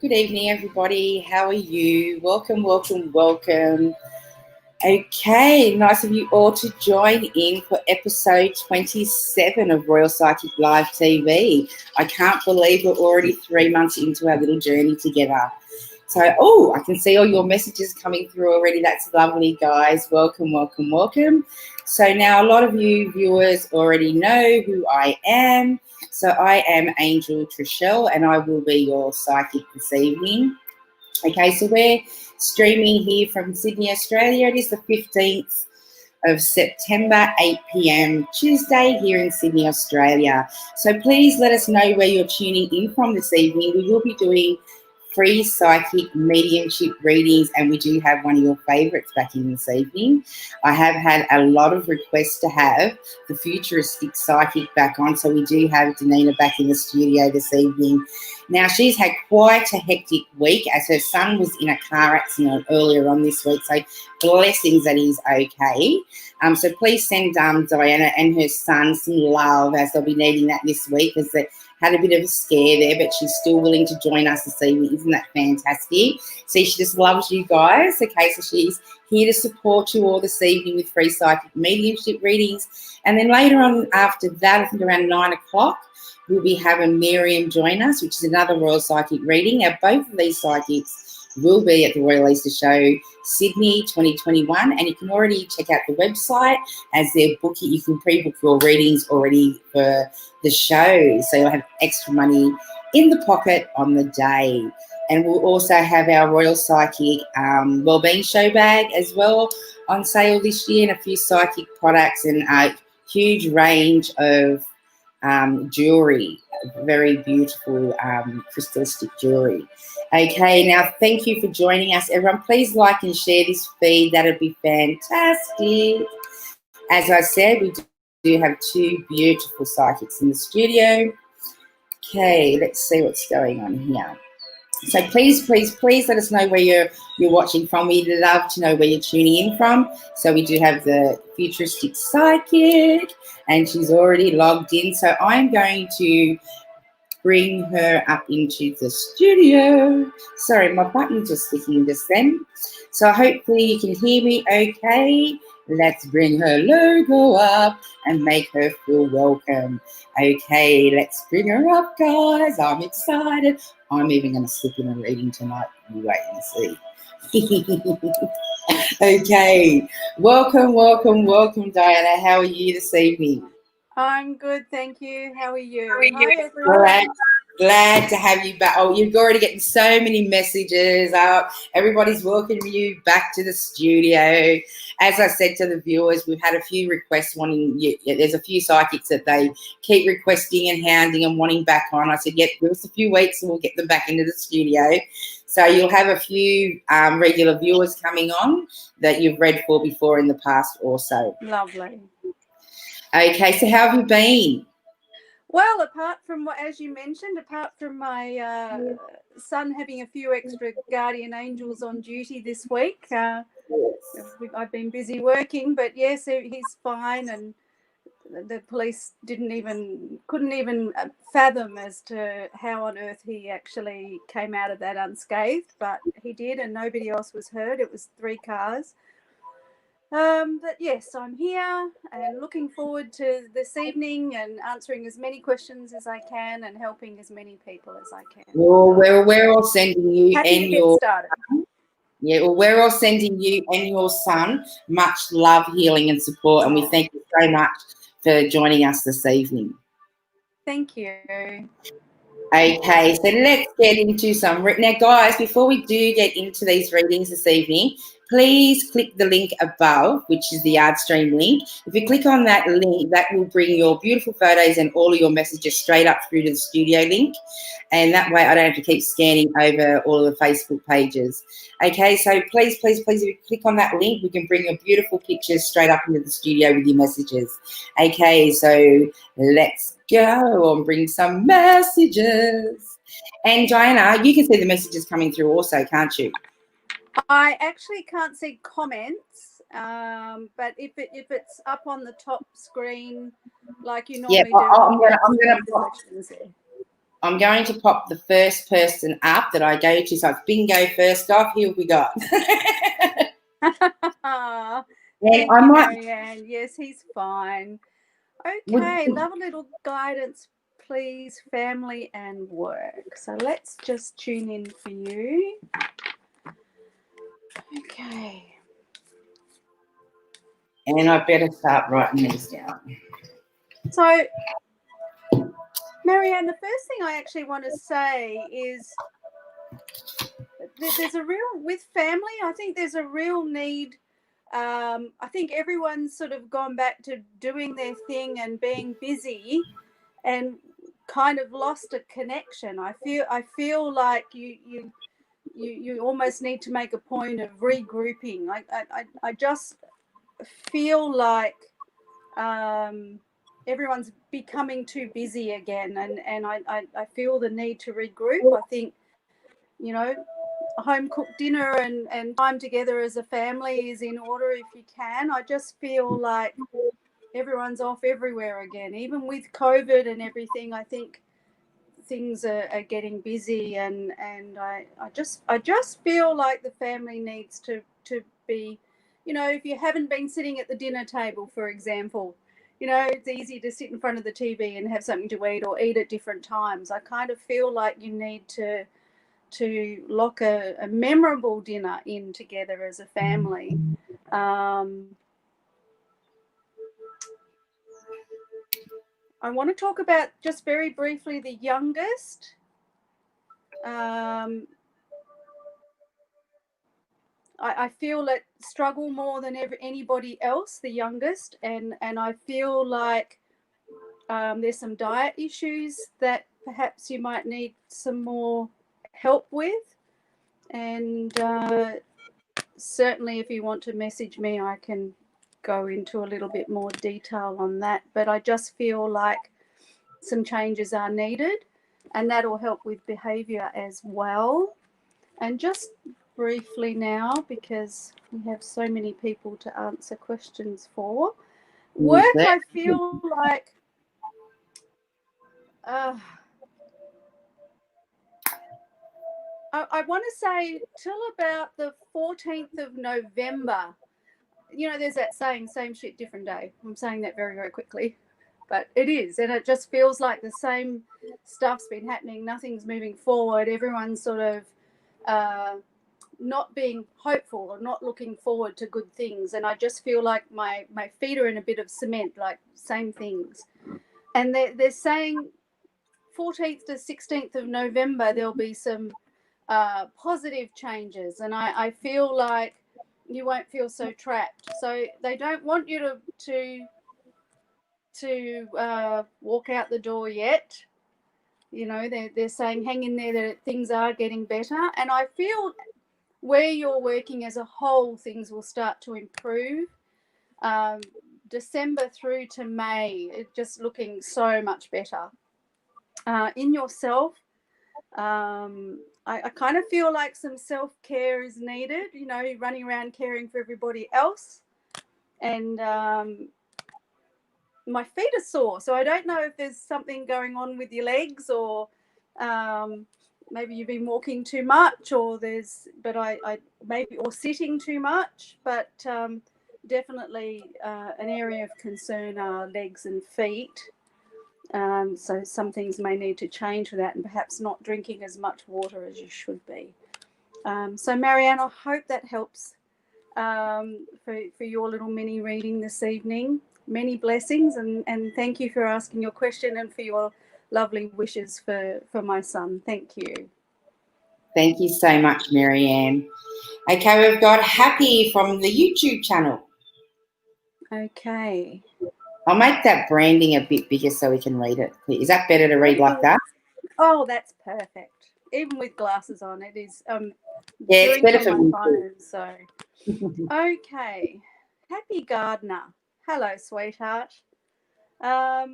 Good evening, everybody. How are you? Welcome, welcome, welcome. Okay, nice of you all to join in for episode 27 of Royal Psychic Live TV. I can't believe we're already 3 months into our little journey together. So, I can see all your messages coming through already. That's lovely, guys. Welcome, welcome, welcome. So now a lot of you viewers already know who I am. So I am Angel Trishelle, and I will be your psychic this evening. Okay, so we're streaming here from Sydney, Australia. It is the 15th of September, 8 p.m. Tuesday here in Sydney, Australia. So please let us know where you're tuning in from this evening. We will be doing free psychic mediumship readings, and we do have one of your favourites back in this evening. I have had a lot of requests to have the futuristic psychic back on, so we do have Danina back in the studio this evening. Now, she's had quite a hectic week as her son was in a car accident earlier on this week, so blessings that he's okay. So please send Diana and her son some love, as they'll be needing that this week, as they had a bit of a scare there, but she's still willing to join us this evening. Isn't that fantastic? See, she just loves you guys. Okay, so she's here to support you all this evening with free psychic mediumship readings. And then later on after that, I think around 9 o'clock, we'll be having Miriam join us, which is another Royal Psychic reading. Now, both of these psychics will be at the Royal Easter Show Sydney 2021, and you can already check out the website as they're booking. You can pre-book your readings already for the show, so you'll have extra money in the pocket on the day. And we'll also have our Royal Psychic Wellbeing Show bag as well on sale this year, and a few psychic products and a huge range of jewelry, very beautiful crystalistic jewelry. Okay, now thank you for joining us, everyone. Please like and share this feed. That'd be fantastic. As I said, we do have two beautiful psychics in the studio. Okay, let's see what's going on here. So please, please, please let us know where you're watching from. We'd love to know where you're tuning in from. So we do have the futuristic psychic, and she's already logged in. So I'm going to bring her up into the studio. Sorry, my buttons were sticking just then. So hopefully you can hear me okay. Let's bring her logo up and make her feel welcome. Okay, let's bring her up, guys. I'm excited. I'm even going to slip in a reading tonight. You wait and see. Okay. Welcome, Diana. How are you this evening? I'm good, thank you. How are How are you? you? Hi, everyone. Glad to have you back. Oh, you're already getting so many messages up. Everybody's welcoming you back to the studio. As I said to the viewers, we've had a few requests wanting you. There's a few psychics that they keep requesting and hounding and wanting back on. I said, yep, give us a few weeks and we'll get them back into the studio. So you'll have a few regular viewers coming on that you've read for before in the past also. Lovely. Okay, so how have you been? Well, apart from what, as you mentioned, apart from my son having a few extra guardian angels on duty this week, I've been busy working, but yes, he's fine, and the police couldn't even fathom as to how on earth he actually came out of that unscathed, but he did, and nobody else was hurt. It was 3 cars. But yes, I'm here and looking forward to this evening and answering as many questions as I can and helping as many people as I can. Well, we're all sending you Happy to and get your started. we're all sending you and your son much love, healing, and support, and we thank you so much for joining us this evening. Thank you. Okay, so let's get into some. Now, guys, before we do get into these readings this evening, please click the link above, which is the ArtStream link. If you click on that link, that will bring your beautiful photos and all of your messages straight up through to the studio link. And that way I don't have to keep scanning over all of the Facebook pages. Okay, so please, if you click on that link, we can bring your beautiful pictures straight up into the studio with your messages. Okay, so let's go and bring some messages. And Diana, you can see the messages coming through also, can't you? I actually can't see comments, but if it's up on the top screen like you normally do, I'm going to pop the first person up that I go to. So it's Bingo first off. Here we go. Thank you, Marianne. Yes, he's fine. Okay, love a little guidance, please, family and work. So let's just tune in for you. Okay. And I better start writing these down. So, Marianne, the first thing I actually want to say is there's a real, with family, I think there's a real need. I think everyone's sort of gone back to doing their thing and being busy and kind of lost a connection. I feel like you almost need to make a point of regrouping. I just feel like everyone's becoming too busy again, and I feel the need to regroup. I think, you know, home cooked dinner and time together as a family is in order if you can. I just feel like everyone's off everywhere again, even with COVID and everything. I think things are getting busy, and I just feel like the family needs to be, you know, if you haven't been sitting at the dinner table, for example, you know, it's easy to sit in front of the TV and have something to eat or eat at different times. I kind of feel like you need to lock a memorable dinner in together as a family. I want to talk about just very briefly the youngest. I feel that struggle more than anybody else, the youngest, and I feel like there's some diet issues that perhaps you might need some more help with. And certainly if you want to message me, I can go into a little bit more detail on that. But I just feel like some changes are needed, and that will help with behaviour as well. And just briefly now, because we have so many people to answer questions for. Work, I feel like I want to say till about the 14th of November. You know, there's that saying, same shit, different day. I'm saying that very, very quickly. But it is, and it just feels like the same stuff's been happening. Nothing's moving forward. Everyone's sort of not being hopeful or not looking forward to good things. And I just feel like my feet are in a bit of cement, like same things. And they're saying 14th to 16th of November, there'll be some positive changes. And I feel like you won't feel so trapped. So they don't want you to walk out the door yet. You know, they're saying hang in there, that things are getting better. And I feel where you're working as a whole, things will start to improve. December through to May, it's just looking so much better. In yourself, I kind of feel like some self-care is needed. You know, running around caring for everybody else. And my feet are sore, so I don't know if there's something going on with your legs, or maybe you've been walking too much, or I maybe, or sitting too much. But definitely an area of concern are legs and feet. So some things may need to change for that, and perhaps not drinking as much water as you should be. So Marianne, I hope that helps for your little mini reading this evening. Many blessings, and thank you for asking your question and for your lovely wishes for my son. Thank you. Thank you so much, Marianne. Okay, we've got Happy from the YouTube channel. Okay. I'll make that branding a bit bigger so we can read it. Is that better to read like that? Oh, that's perfect. Even with glasses on, it is. Yeah, it's better for me. Phone, so. Okay. Happy Gardener. Hello, sweetheart. I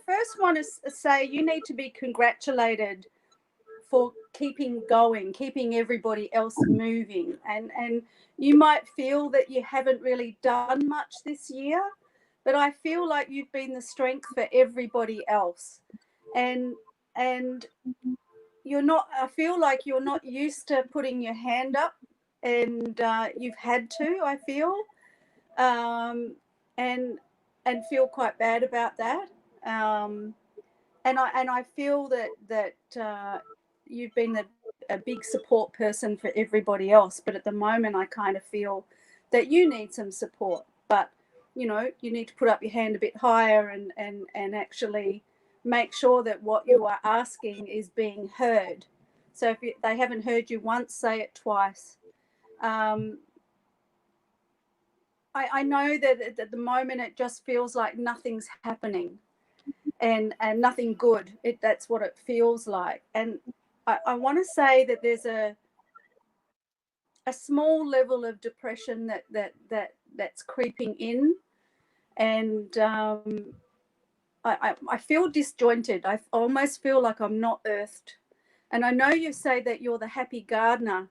first want to say you need to be congratulated for keeping going, keeping everybody else moving. And you might feel that you haven't really done much this year, but I feel like you've been the strength for everybody else. And you're not, I feel like you're not used to putting your hand up, and you've had to, I feel, and feel quite bad about that. And I feel that you've been a big support person for everybody else, but at the moment I kind of feel that you need some support. But you know, you need to put up your hand a bit higher and actually make sure that what you are asking is being heard. So if they haven't heard you once, say it twice. I know that at the moment it just feels like nothing's happening. And nothing good. That's what it feels like. And I want to say that there's a small level of depression that's creeping in, and I feel disjointed. I almost feel like I'm not earthed. And I know you say that you're the happy gardener,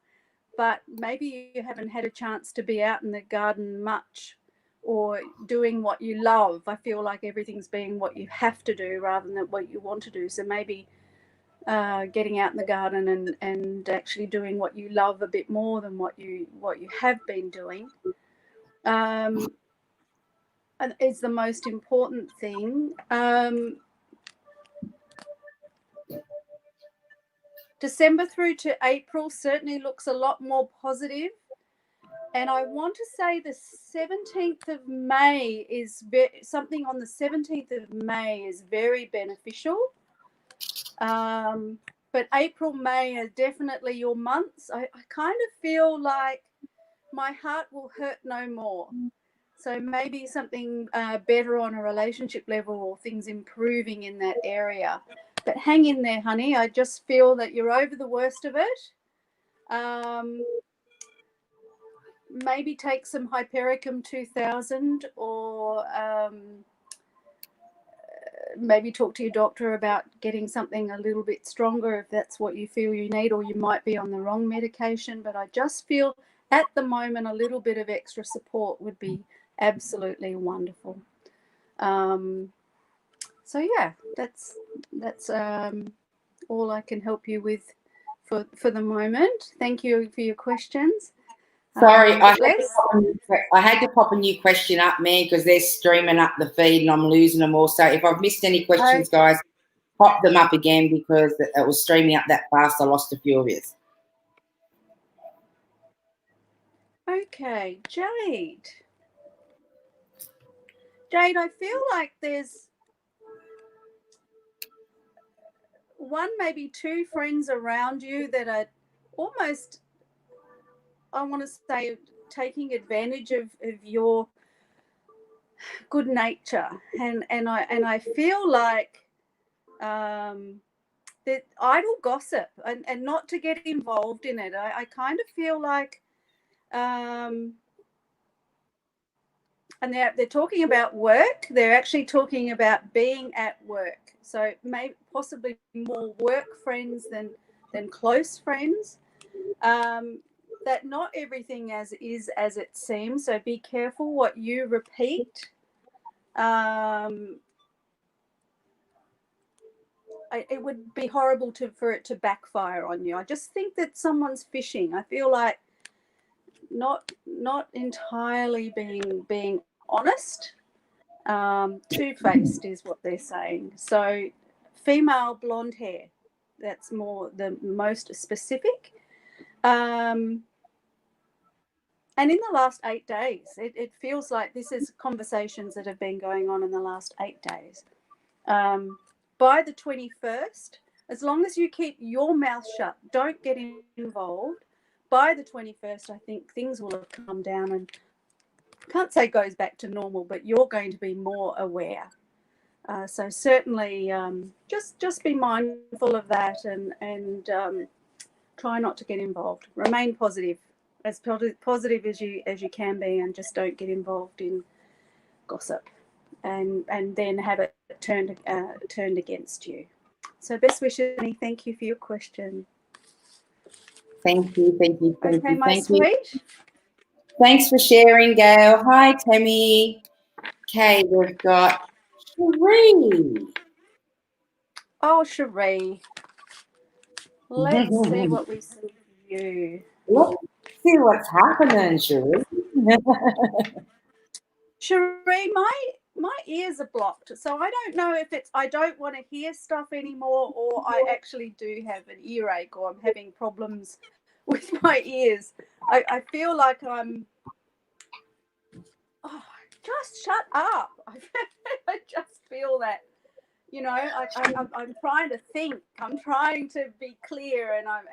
but maybe you haven't had a chance to be out in the garden much, or doing what you love. I feel like everything's being what you have to do rather than what you want to do. So maybe getting out in the garden and actually doing what you love a bit more than what you have been doing is the most important thing. December through to April certainly looks a lot more positive. And I want to say the 17th of May is something on the 17th of May is very beneficial. But April, May are definitely your months. I kind of feel like my heart will hurt no more. So maybe something better on a relationship level, or things improving in that area. But hang in there, honey. I just feel that you're over the worst of it. Maybe take some Hypericum 2000, or maybe talk to your doctor about getting something a little bit stronger if that's what you feel you need, or you might be on the wrong medication. But I just feel at the moment a little bit of extra support would be absolutely wonderful. So yeah, that's all I can help you with for the moment. Thank you for your questions. Sorry, Let's. I had to pop a new question up, man, because they're streaming up the feed and I'm losing them all. So if I've missed any questions, guys, pop them up again because it was streaming up that fast. I lost a few of yours. Okay, Jade. Jade, I feel like there's one, maybe two friends around you that are almost, I want to say, taking advantage of your good nature, and I feel like that idle gossip and not to get involved in it. I kind of feel like and they're talking about work. They're actually talking about being at work. So maybe possibly more work friends than close friends. That not everything is as it seems. So be careful what you repeat. It would be horrible for it to backfire on you. I just think that someone's fishing. I feel like not entirely being honest. Two-faced is what they're saying. So female blonde hair, that's more the most specific. And in the last 8 days, it feels like this is conversations that have been going on in the last 8 days. By the 21st, as long as you keep your mouth shut, don't get involved, by the 21st, I think things will have come down and can't say goes back to normal, but you're going to be more aware. So certainly just be mindful of that and try not to get involved. Remain positive, as positive as you can be, and just don't get involved in gossip and then have it turned against you. So best wishes, Annie. Thank you for your question. Thank you. Okay, my sweet. Thanks for sharing, Gail. Hi, Tammy. Okay, we've got Cherie. Oh, Cherie. Let's see what we see for you. Let's see what's happening, Cherie. Cherie, my ears are blocked, so I don't know if it's I don't want to hear stuff anymore, or I actually do have an earache, or I'm having problems with my ears. I feel like I'm. Oh, just shut up! I just feel that. You know, I'm trying to think. I'm trying to be clear, and I'm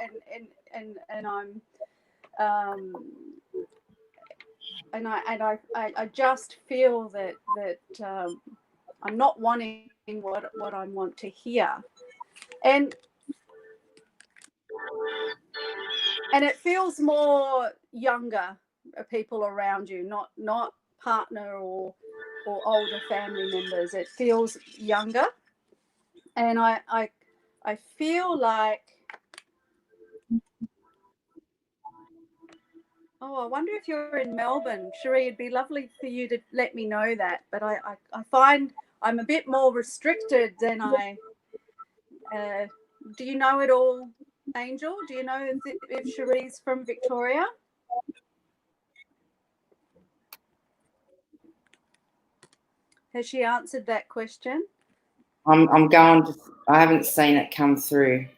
and I just feel that I'm not wanting what I want to hear, and it feels more younger people around you, not partner or older family members. It feels younger, and I feel like, oh, I wonder if you're in Melbourne, Cherie. It'd be lovely for you to let me know that. But I find I'm a bit more restricted than I. Do you know it all, Angel? Do you know if Cherie's from Victoria? Has she answered that question? I'm going to, I haven't seen it come through.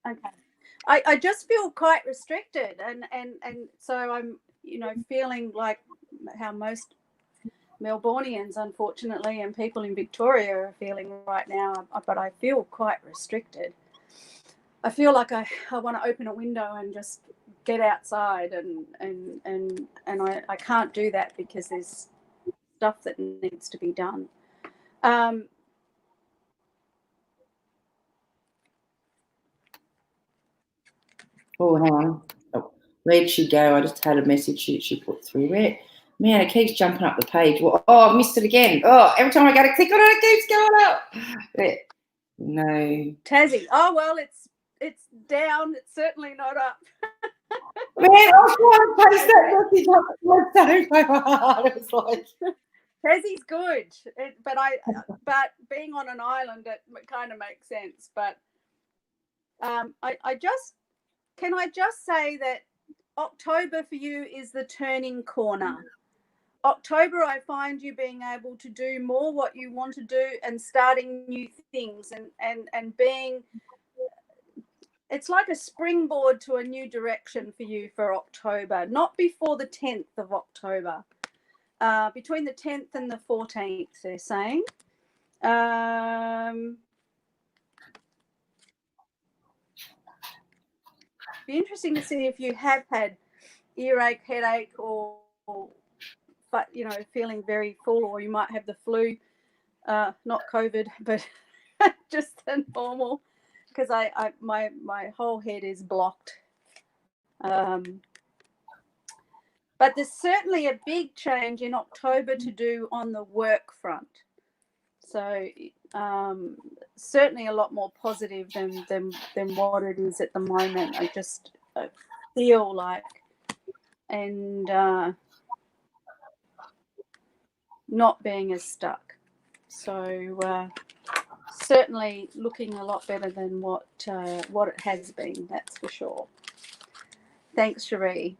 Okay. I just feel quite restricted, and so I'm feeling like how most Melbournians, unfortunately, and people in Victoria are feeling right now, but I feel quite restricted. I feel like I want to open a window and just get outside, and I can't do that because there's stuff that needs to be done. Oh, hang on. Oh, where'd she go? I just had a message she put through. Where? Man, it keeps jumping up the page. Well, oh, I missed it again. Oh, every time I go to click on it, it keeps going up. No. Tassie. Oh, well, it's down. It's certainly not up. Man, I was trying to post that message up. It was like... Tassie's good, but being on an island, it kind of makes sense. But I just say that October for you is the turning corner. October, I find you being able to do more what you want to do and starting new things and being, it's like a springboard to a new direction for you for October, not before the 10th of October, between the 10th and the 14th, they're saying. Be interesting to see if you have had earache, headache, or but feeling very full, or you might have the flu, not COVID, but just the normal, because my whole head is blocked. But there's certainly a big change in October to do on the work front. So certainly a lot more positive than what it is at the moment. I just feel like, and not being as stuck. So certainly looking a lot better than what it has been, that's for sure. Thanks, Cherie.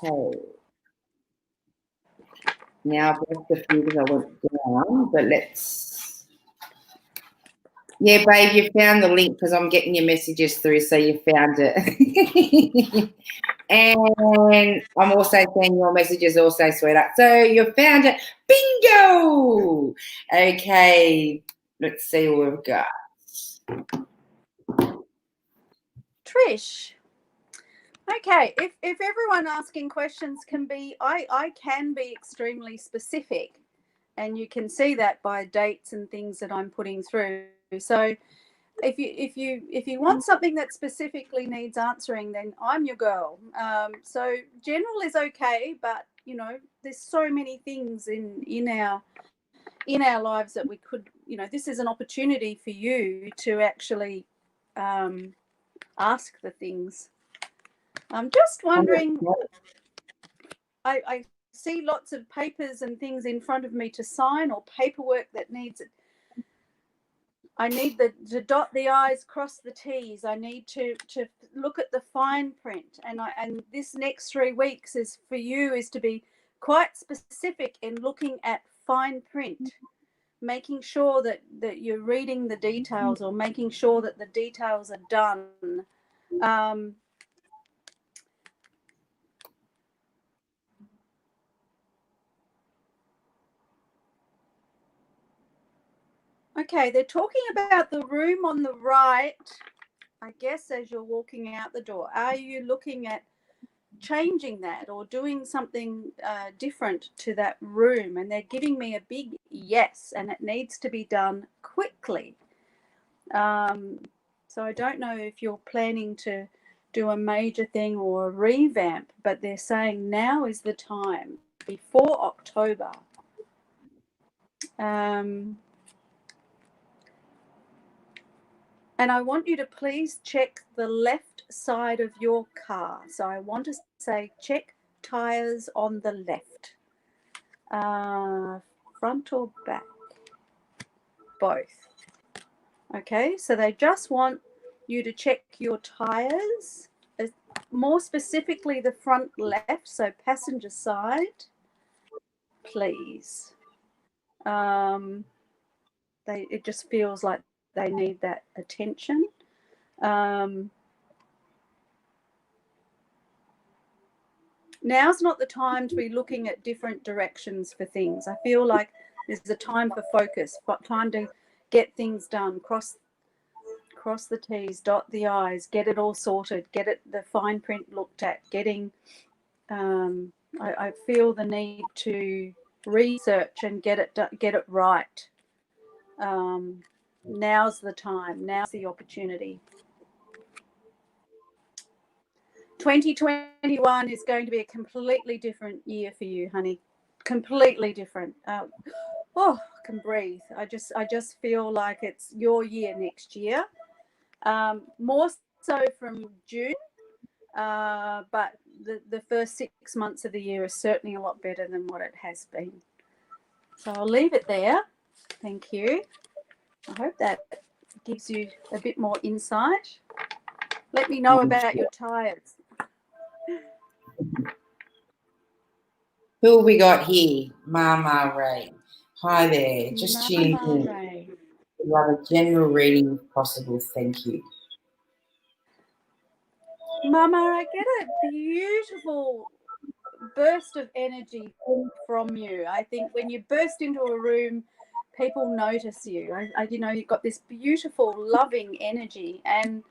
Okay. Now I've left a few because I went down, but let's. Yeah, babe, you found the link because I'm getting your messages through, so you found it. And I'm also seeing your messages also, sweetheart. So you found it. Bingo! Okay, let's see what we've got. Trish. Okay, if everyone asking questions can be, I can be extremely specific, and you can see that by dates and things that I'm putting through. So if you want something that specifically needs answering, then I'm your girl. So general is okay, but there's so many things in our lives that we could, this is an opportunity for you to actually ask the things. I'm just wondering, I see lots of papers and things in front of me to sign, or paperwork that needs it. I need to dot the I's, cross the T's. I need to look at the fine print. And this next 3 weeks is for you, is to be quite specific in looking at fine print, making sure that you're reading the details, or making sure that the details are done. Okay, they're talking about the room on the right, I guess, as you're walking out the door. Are you looking at changing that or doing something different to that room? And they're giving me a big yes, and it needs to be done quickly. So I don't know if you're planning to do a major thing or a revamp, but they're saying now is the time, before October. And I want you to please check the left side of your car. So I want to say check tires on the left. Front or back? Both. Okay, so they just want you to check your tires, more specifically the front left, so passenger side, please. It just feels like they need that attention. Now's not the time to be looking at different directions for things. I feel like there's a time for focus, time to get things done, cross the T's, dot the I's, get it all sorted, get the fine print looked at, getting, I feel the need to research and get it right. Now's the time, now's the opportunity. 2021 is going to be a completely different year for you, honey. Completely different. I can breathe. I just feel like it's your year next year. More so from June, but the first 6 months of the year is certainly a lot better than what it has been. So I'll leave it there. Thank you. I hope that gives you a bit more insight. Let me know about your tires. Who have we got here? Mama Ray. Hi there. Just tuning in. Ray. We'd love a general reading if possible. Thank you. Mama, I get a beautiful burst of energy from you. I think when you burst into a room, people notice you. You know, you've got this beautiful, loving energy and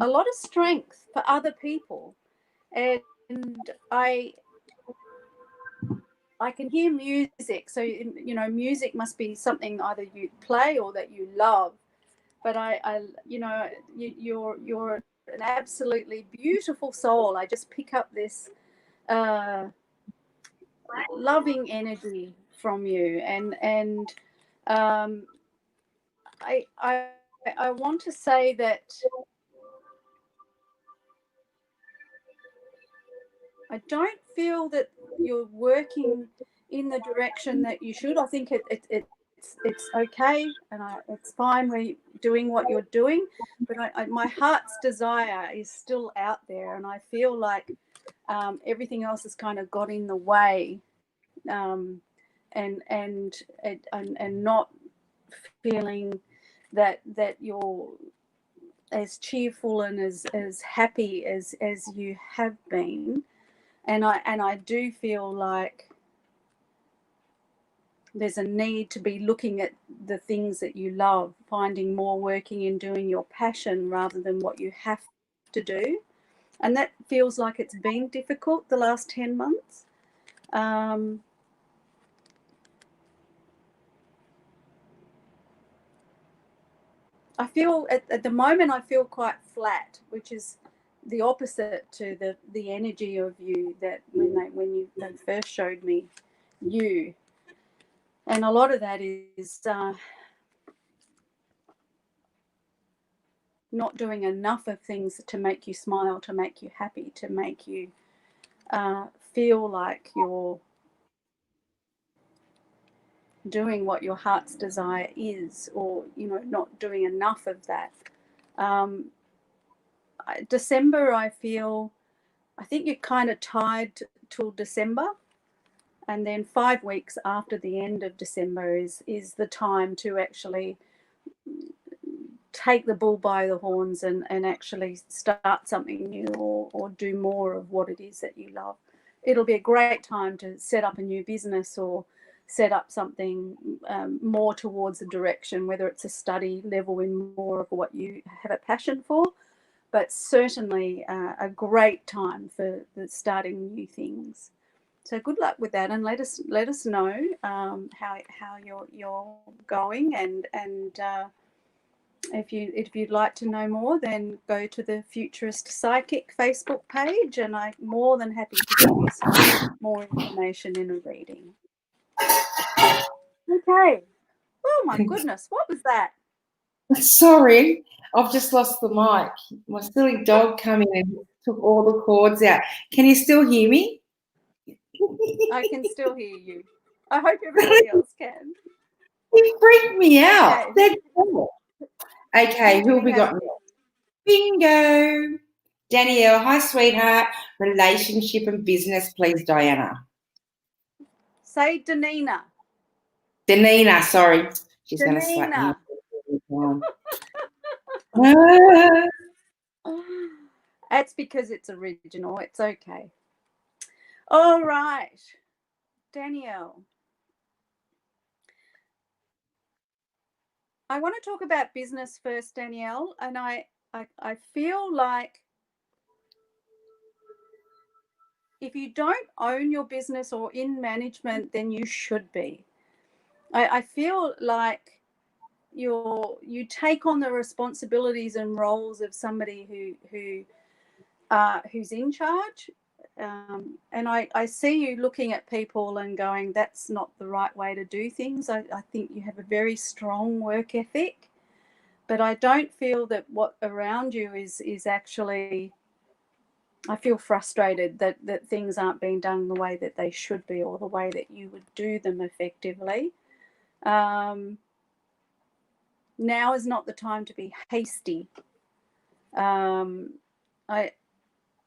a lot of strength for other people. And I can hear music. So, you know, music must be something either you play or that you love. But you know, you're an absolutely beautiful soul. I just pick up this loving energy from you, and I want to say that I don't feel that you're working in the direction that you should. I think it's okay, and it's fine we're doing what you're doing, but my heart's desire is still out there, and I feel like everything else has kind of got in the way, and not feeling that you're as cheerful and as happy as you have been. And I do feel like there's a need to be looking at the things that you love, finding more working in doing your passion rather than what you have to do. And that feels like it's been difficult the last 10 months. I feel at the moment I feel quite flat, which is the opposite to the energy of you that when they first showed me you. And a lot of that is not doing enough of things to make you smile, to make you happy, to make you feel like you're doing what your heart's desire is, or, you know, not doing enough of that. December, I think you're kind of tied till December, and then 5 weeks after the end of December is the time to actually take the bull by the horns and actually start something new, or do more of what it is that you love. It'll be a great time to set up a new business or set up something more towards a direction, whether it's a study level in more of what you have a passion for, but certainly a great time for starting new things. So good luck with that, and let us know how you're going, and if you'd like to know more, then go to the Futurist Psychic Facebook page, and I'm more than happy to give you some more information in a reading. Okay. Oh my goodness, what was that? Sorry, I've just lost the mic. My silly dog came in and took all the cords out. Can you still hear me? I can still hear you. I hope everybody else can. You freaked me out. Okay. That's cool. Okay, who have we got next? Bingo. Danielle, hi, sweetheart. Relationship and business, please, Diana. Say Danina. Danina, sorry. She's going to slap me. That's because it's original. It's okay. All right, Danielle. I want to talk about business first, Danielle, and I feel like if you don't own your business or in management, then you should be. I feel like you take on the responsibilities and roles of somebody who's in charge, and I see you looking at people and going, that's not the right way to do things. I think you have a very strong work ethic, but I don't feel that what around you is actually, I feel frustrated that things aren't being done the way that they should be, or the way that you would do them effectively. Now is not the time to be hasty. I,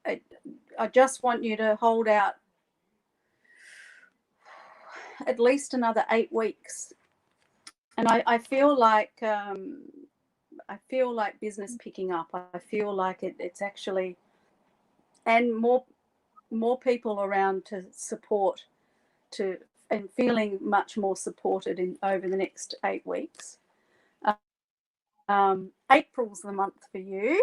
I just want you to hold out at least another 8 weeks. And I feel like business picking up. I feel like it's actually, and more people around to support, to and feeling much more supported in over the next 8 weeks. April's the month for you.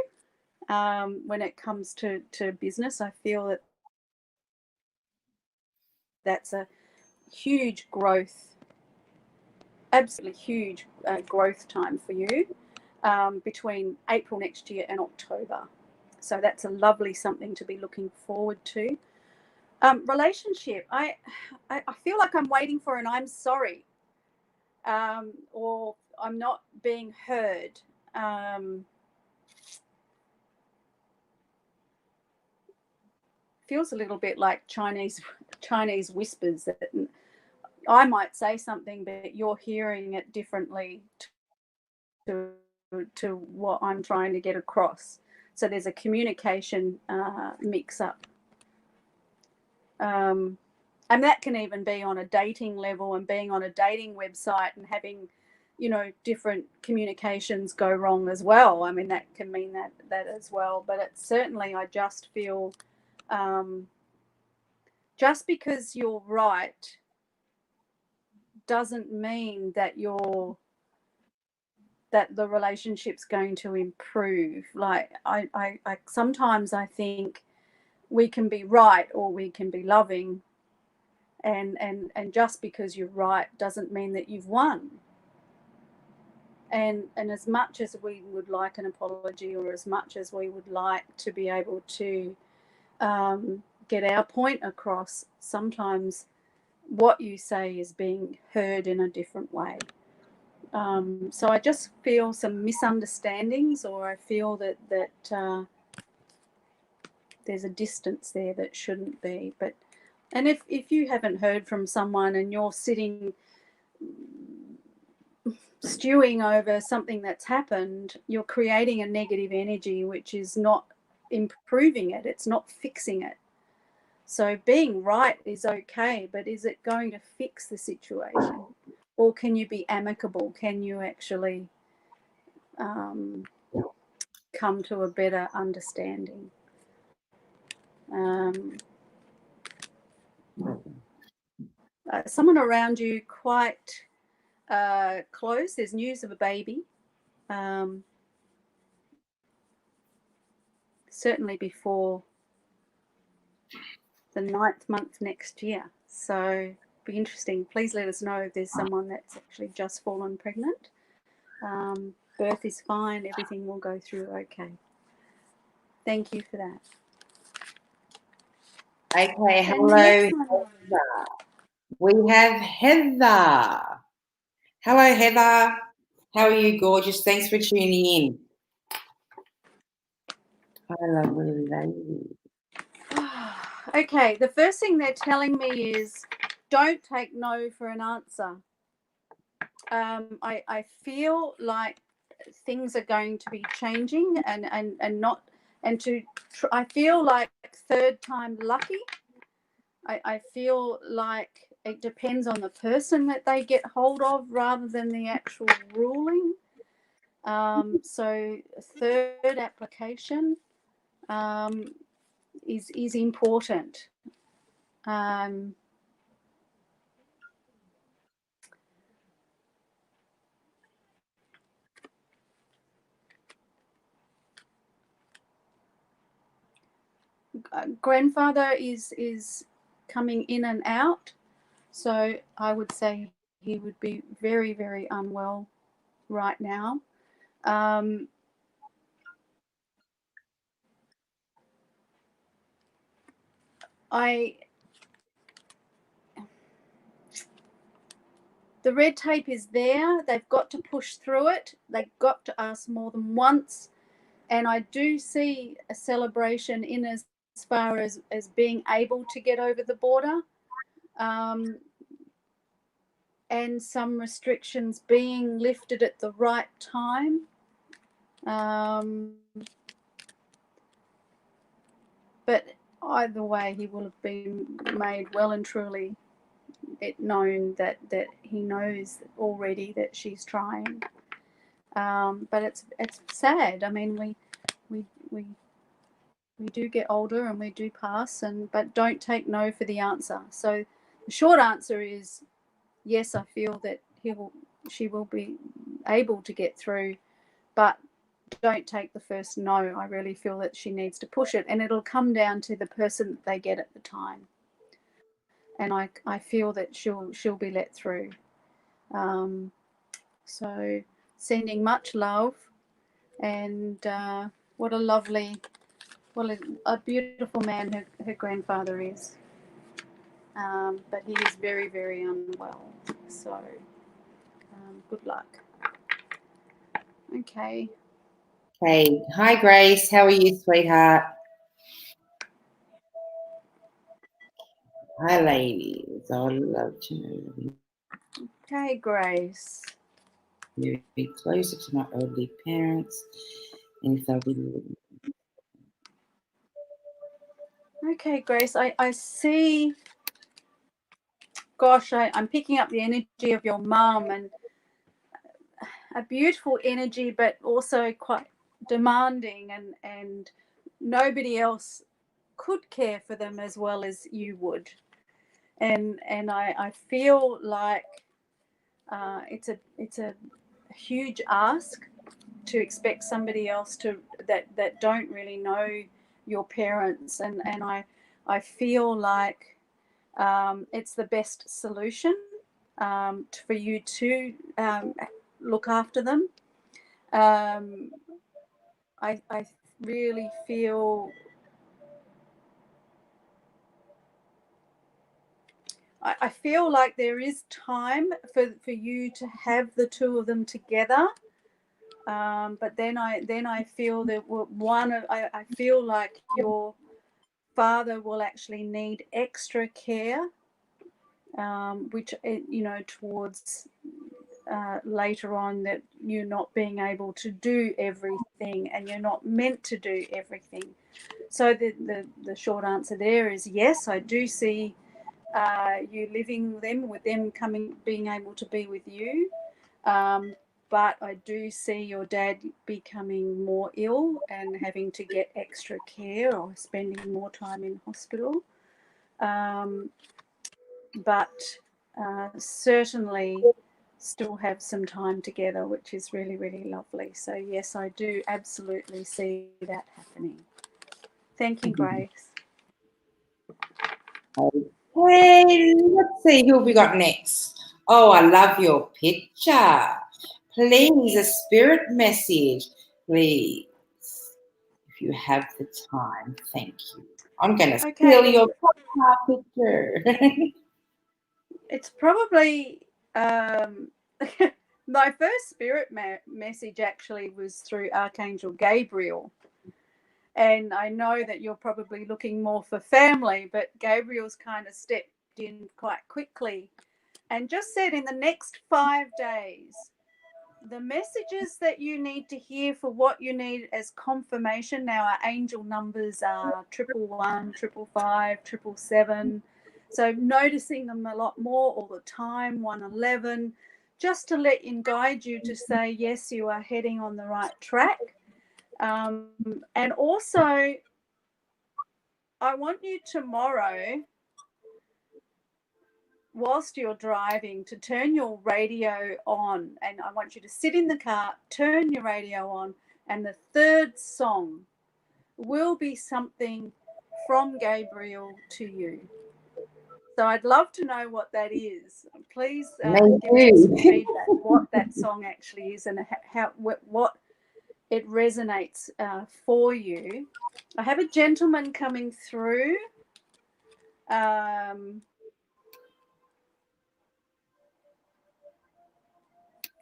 When it comes to business, I feel that that's a huge growth, absolutely huge growth time for you, between April next year and October. So that's a lovely something to be looking forward to. Relationship, I feel like I'm waiting for an I'm sorry, or I'm not being heard. Feels a little bit like Chinese whispers, that I might say something, but you're hearing it differently to what I'm trying to get across. So there's a communication mix up. And that can even be on a dating level, and being on a dating website and having, different communications go wrong as well. I mean, that can mean that as well. But it's certainly, I just feel, just because you're right doesn't mean that the relationship's going to improve. Like I sometimes I think we can be right or we can be loving, and just because you're right doesn't mean that you've won. And as much as we would like an apology, or as much as we would like to be able to get our point across, sometimes what you say is being heard in a different way. So I just feel some misunderstandings, or I feel that there's a distance there that shouldn't be. And if you haven't heard from someone and you're sitting stewing over something that's happened, you're creating a negative energy, which is not improving it. It's not fixing it. So being right is okay, but is it going to fix the situation? Or can you be amicable? Can you actually come to a better understanding? Someone around you quite close. There's news of a baby. Certainly before the 9th month next year. So be interesting. Please let us know if there's someone that's actually just fallen pregnant. Birth is fine. Everything will go through okay. Thank you for that. Okay, hello, Heather. We have Heather. Hello, Heather. How are you, gorgeous? Thanks for tuning in. Hi, lovely lady. Okay, the first thing they're telling me is don't take no for an answer. I feel like things are going to be changing, I feel like third time lucky. I feel like it depends on the person that they get hold of rather than the actual ruling. So third application is important. Grandfather is coming in and out, so I would say he would be very, very unwell right now. The red tape is there. They've got to push through it. They've got to ask more than once. And I do see a celebration in as far as being able to get over the border, and some restrictions being lifted at the right time. But either way, he will have been made well and truly it known that he knows already that she's trying. But it's sad. I mean, we we we do get older and we do pass, but don't take no for the answer. So the short answer is yes. I feel that she will be able to get through, but don't take the first no. I really feel that she needs to push it, and it'll come down to the person that they get at the time. And I feel that she'll be let through. Um, so sending much love, and what a lovely, well, a beautiful man her grandfather is. But he is very, very unwell. So good luck. Okay. Okay. Hi, Grace. How are you, sweetheart? Hi, ladies. I would love to know. Okay, Grace. Be closer to my elderly parents, and if they'll be living. Okay, Grace. I see. Gosh, I'm picking up the energy of your mum, and a beautiful energy, but also quite demanding, and nobody else could care for them as well as you would. And I feel like it's a huge ask to expect somebody else to that don't really know your parents, and I feel like it's the best solution for you to look after them. Um, I really feel I feel like there is time for you to have the two of them together. But then I feel that I feel like your father will actually need extra care, which towards later on, that you're not being able to do everything and you're not meant to do everything. So the short answer there is yes, I do see you living with them being able to be with you. But I do see your dad becoming more ill and having to get extra care or spending more time in hospital. But certainly still have some time together, which is really, really lovely. So yes, I do absolutely see that happening. Thank you, Grace. Okay, let's see who we got next. Oh, I love your picture. Please, a spirit message, please, if you have the time. Thank you. I'm going to steal your picture. It's probably my first spirit message actually was through Archangel Gabriel. And I know that you're probably looking more for family, but Gabriel's kind of stepped in quite quickly and just said in the next 5 days, the messages that you need to hear for what you need as confirmation. Now, our angel numbers are 111, 555, 777. So noticing them a lot more all the time, 111, just to let and guide you to say, yes, you are heading on the right track. And also, I want you tomorrow, whilst you're driving, to turn your radio on, and I want you to sit in the car, turn your radio on, and the third song will be something from Gabriel to you. So I'd love to know what that is. Please give me some feedback what that song actually is and how what it resonates for you. I have a gentleman coming through.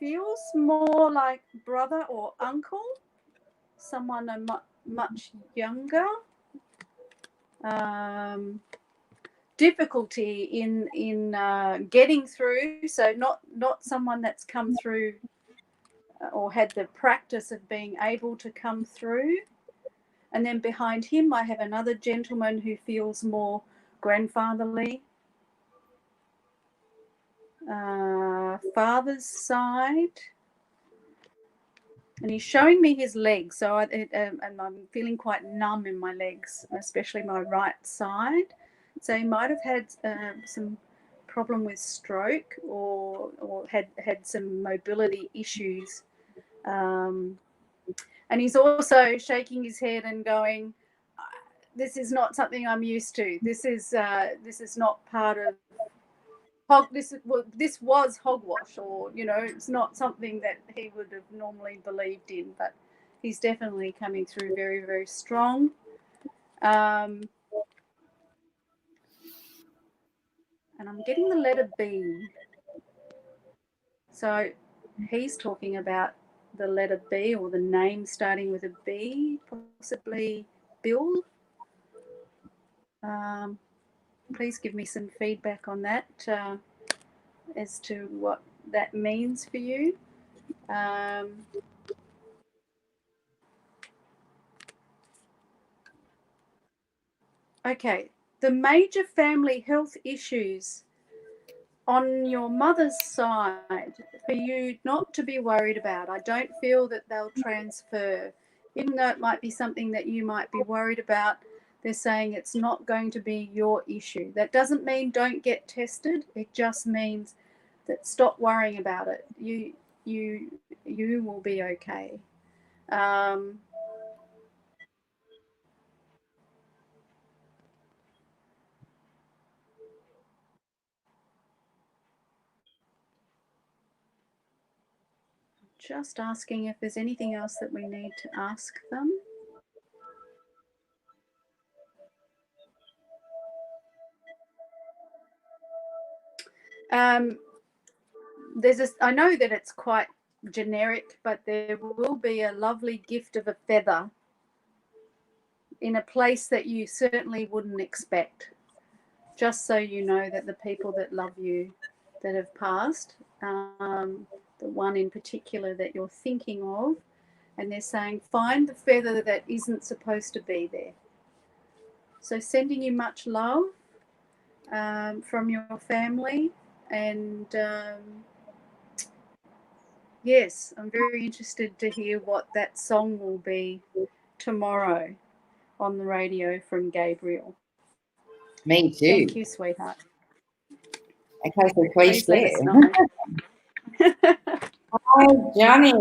Feels more like brother or uncle, someone much younger. Difficulty in getting through, so not someone that's come through or had the practice of being able to come through. And then behind him, I have another gentleman who feels more grandfatherly. Father's side. And he's showing me his legs. So and I'm feeling quite numb in my legs, especially my right side. So he might have had some problem with stroke or had some mobility issues. And he's also shaking his head and going, this is not something I'm used to. This is not part of this was hogwash, or it's not something that he would have normally believed in, but he's definitely coming through very, very strong. And I'm getting the letter B. So he's talking about the letter B, or the name starting with a B, possibly Bill. Please give me some feedback on that, as to what that means for you. Okay, the major family health issues on your mother's side for you not to be worried about. I don't feel that they'll transfer, even though it might be something that you might be worried about. They're saying it's not going to be your issue. That doesn't mean don't get tested. It just means that stop worrying about it. You will be okay. Just asking if there's anything else that we need to ask them. I know that it's quite generic, but there will be a lovely gift of a feather in a place that you certainly wouldn't expect. Just so you know that the people that love you, that have passed, the one in particular that you're thinking of, and they're saying, find the feather that isn't supposed to be there. So sending you much love from your family, and yes, I'm very interested to hear what that song will be tomorrow on the radio from Gabriel. Me too. Thank you, sweetheart. Okay, so please let share. us know. Hi, Johnny.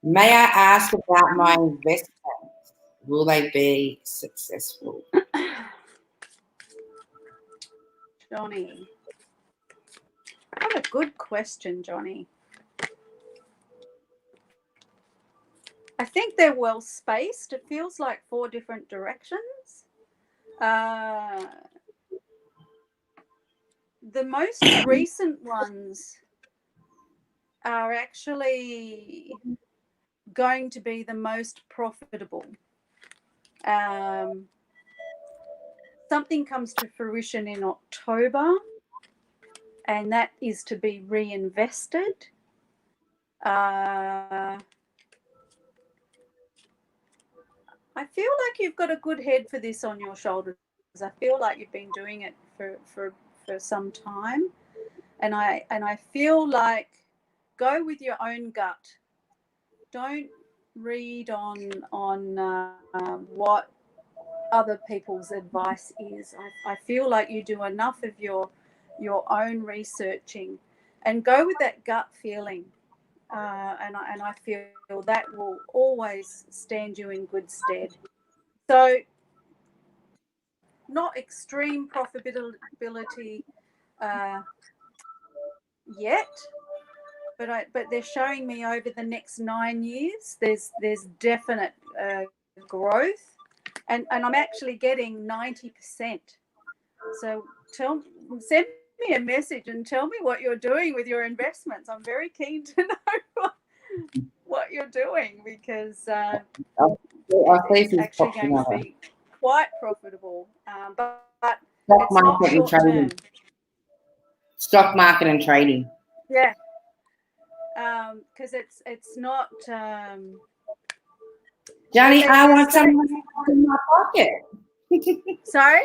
May I ask about my investments? Will they be successful? Johnny. What a good question, Johnny. I think they're well spaced. It feels like 4 different directions. The most recent ones are actually going to be the most profitable. Something comes to fruition in October, and that is to be reinvested. I feel like you've got a good head for this on your shoulders. I feel like you've been doing it for some time, and I feel like go with your own gut. Don't read on what other people's advice is. I feel like you do enough of your own researching, and go with that gut feeling. And I feel that will always stand you in good stead. So, not extreme profitability yet, but they're showing me over the next 9 years there's definite growth, and I'm actually getting 90%. So send me a message and tell me what you're doing with your investments. I'm very keen to know what you're doing, because it's actually going to be quite profitable, but it's not short term. Stock market and trading. Yeah, because it's not Johnny, I They're want some straight. money in my pocket. Sorry.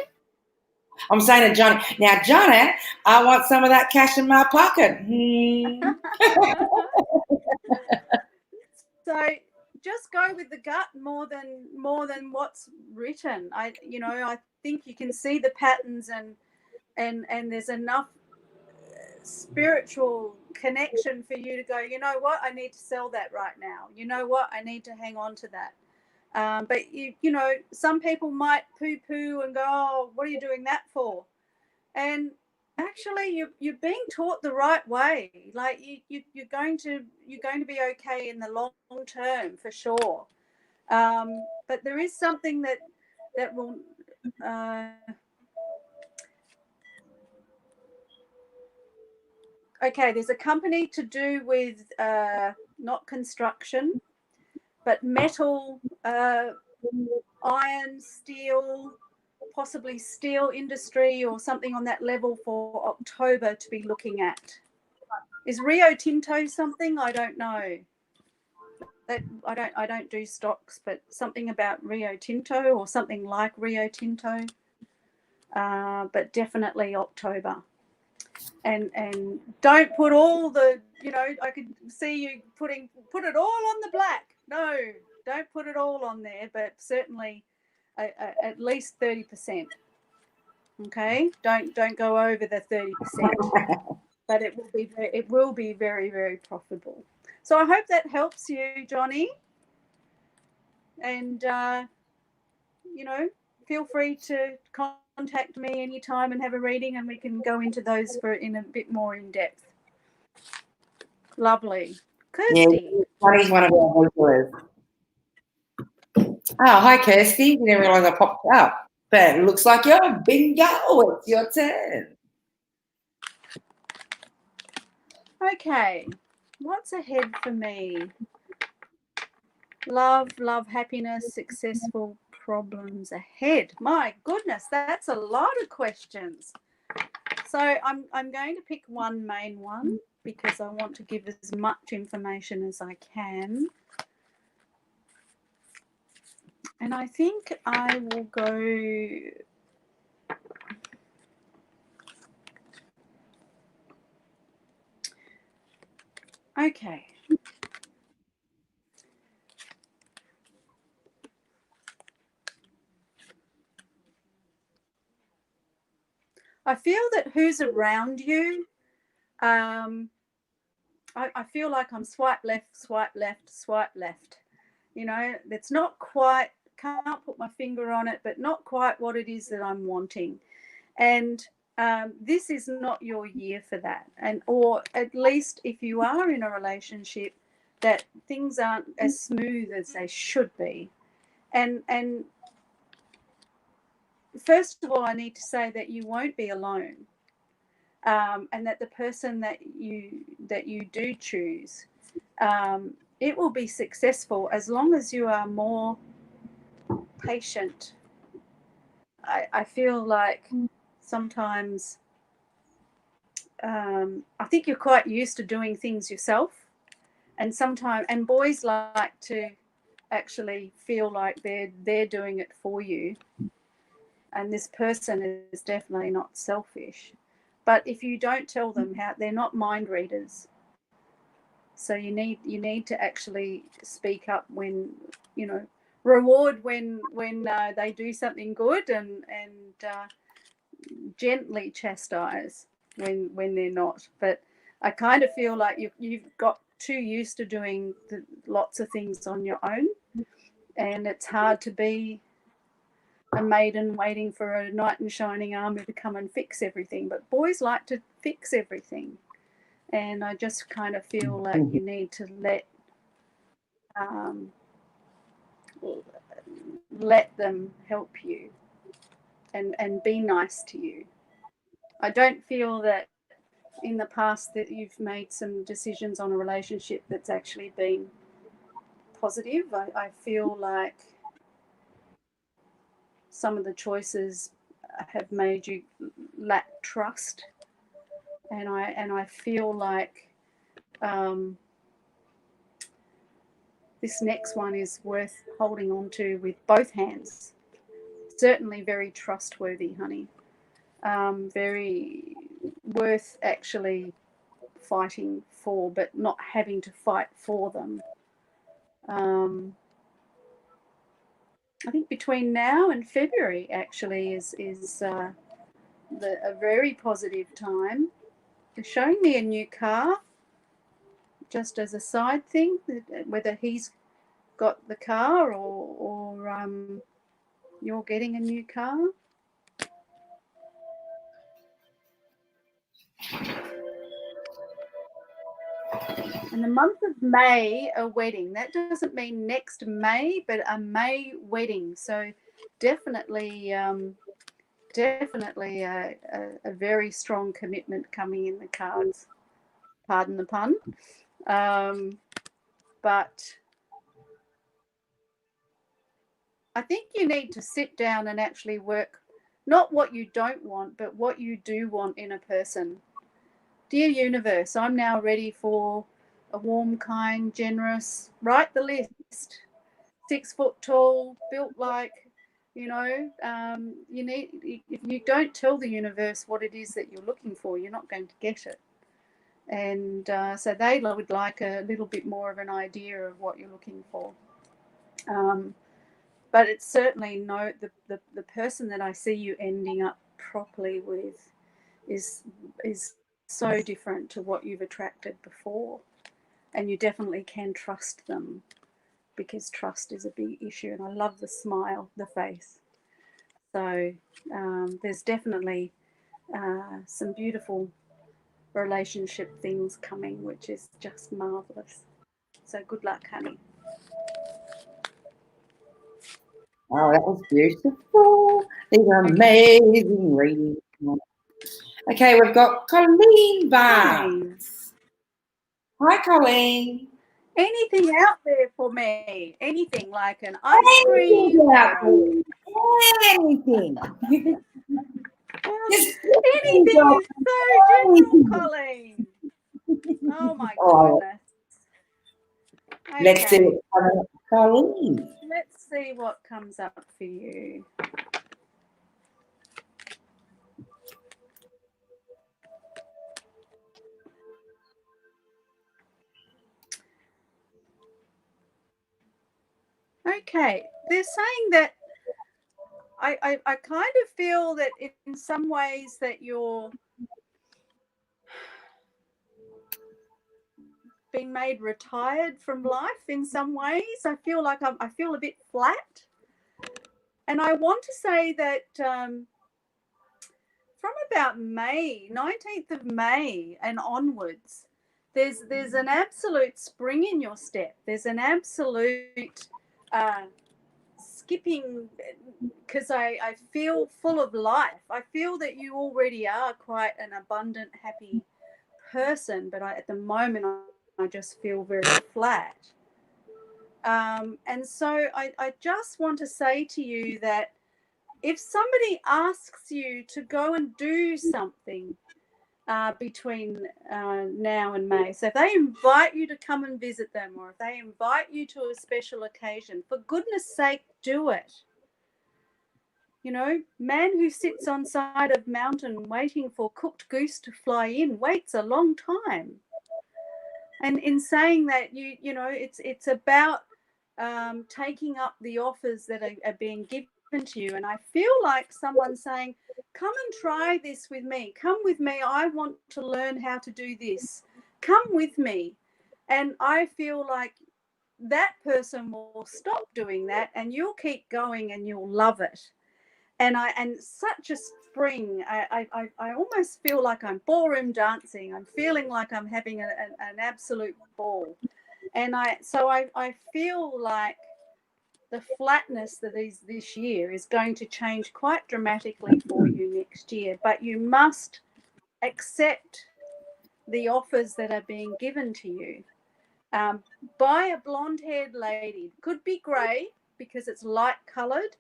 I'm saying to Johnny, now, Johnny, I want some of that cash in my pocket. So just go with the gut more than what's written. I think you can see the patterns, and there's enough spiritual connection for you to go, you know what, I need to sell that right now. You know what, I need to hang on to that. But some people might poo-poo and go, oh, what are you doing that for? And actually, you're being taught the right way. Like you're going to be okay in the long term for sure. But there is something that will. Okay, there's a company to do with not construction, but metal, iron, steel, possibly steel industry or something on that level for October to be looking at. Is Rio Tinto something? I don't know. That I don't do stocks, but something about Rio Tinto or something like Rio Tinto. But definitely October. And don't put all the, I could see you put it all on the black. No, don't put it all on there, but certainly at least 30%. Okay, don't go over the 30%, but it will be very, very profitable. So I hope that helps you, Johnny, and feel free to contact me anytime and have a reading, and we can go into those in a bit more in depth. Lovely. Kirsty. Yeah, Johnny's one of our regulars. Oh, hi, Kirsty. Didn't realise I popped up. But it looks like you're bingo. It's your turn. Okay. What's ahead for me? Love, happiness, successful, problems ahead. My goodness, that's a lot of questions. So I'm going to pick one main one because I want to give as much information as I can. And I think I will go. Okay. I feel that who's around you, I feel like I'm swipe left, swipe left, swipe left. It's not quite, can't put my finger on it, but not quite what it is that I'm wanting. And this is not your year for that. Or at least if you are in a relationship, that things aren't as smooth as they should be. And first of all, I need to say that you won't be alone. And that the person that you do choose, it will be successful as long as you are more patient. I feel like sometimes I think you're quite used to doing things yourself, and boys like to actually feel like they're doing it for you, and this person is definitely not selfish. But if you don't tell them how, they're not mind readers. So you need to actually speak up when, reward when they do something good, and gently chastise when they're not. But I kind of feel like you've got too used to doing lots of things on your own, and it's hard to be a maiden waiting for a knight in shining armor to come and fix everything. But boys like to fix everything, and I just kind of feel like you need to let them help you and be nice to you. I don't feel that in the past that you've made some decisions on a relationship that's actually been positive. I feel like some of the choices have made you lack trust, and I feel like this next one is worth holding on to with both hands. Certainly very trustworthy, honey. Very worth actually fighting for, but not having to fight for them. I think between now and February actually is a very positive time. They're showing me a new car, just as a side thing, whether he's got the car or you're getting a new car. In the month of May, a wedding. That doesn't mean next May, but a May wedding. So definitely, definitely a very strong commitment coming in the cards. Pardon the pun. But I think you need to sit down and actually work, not what you don't want, but what you do want in a person. Dear universe, I'm now ready for a warm, kind, generous, write the list, 6 foot tall, built like, you need, if you don't tell the universe what it is that you're looking for, you're not going to get it. And so they would like a little bit more of an idea of what you're looking for. But it's certainly the person that I see you ending up properly with is so different to what you've attracted before. And you definitely can trust them, because trust is a big issue. And I love the smile, the face. So there's definitely some beautiful relationship things coming, which is just marvelous. So good luck, honey. Oh, that was beautiful. These are amazing readings. Okay, we've got Colleen Barnes. Hi, Colleen. Anything out there for me? Anything like an ice cream? Anything. Anything is so general, Colleen. Oh my goodness. Okay. Let's see what's coming up for Colleen. Let's see what comes up for you. Okay, they're saying that I kind of feel that in some ways that you're being made retired from life in some ways. I feel like I feel a bit flat. And I want to say that from about May, 19th of May and onwards, there's an absolute spring in your step. There's an absolute skipping, because I feel full of life. I feel that you already are quite an abundant, happy person, but at the moment I just feel very flat. And so I just want to say to you that if somebody asks you to go and do something between now and May, so if they invite you to come and visit them, or if they invite you to a special occasion, for goodness sake, do it. You know, man who sits on side of mountain waiting for cooked goose to fly in waits a long time. And in saying that, you know, it's about taking up the offers that are being given to you. And I feel like someone's saying, come and try this with me. Come with me. I want to learn how to do this. Come with me. And I feel like that person will stop doing that and you'll keep going and you'll love it. And such a spring, I almost feel like I'm ballroom dancing. I'm feeling like I'm having an absolute ball. And I feel like the flatness that is this year is going to change quite dramatically for you next year. But you must accept the offers that are being given to you. Buy a blonde-haired lady. Could be grey because it's light-coloured.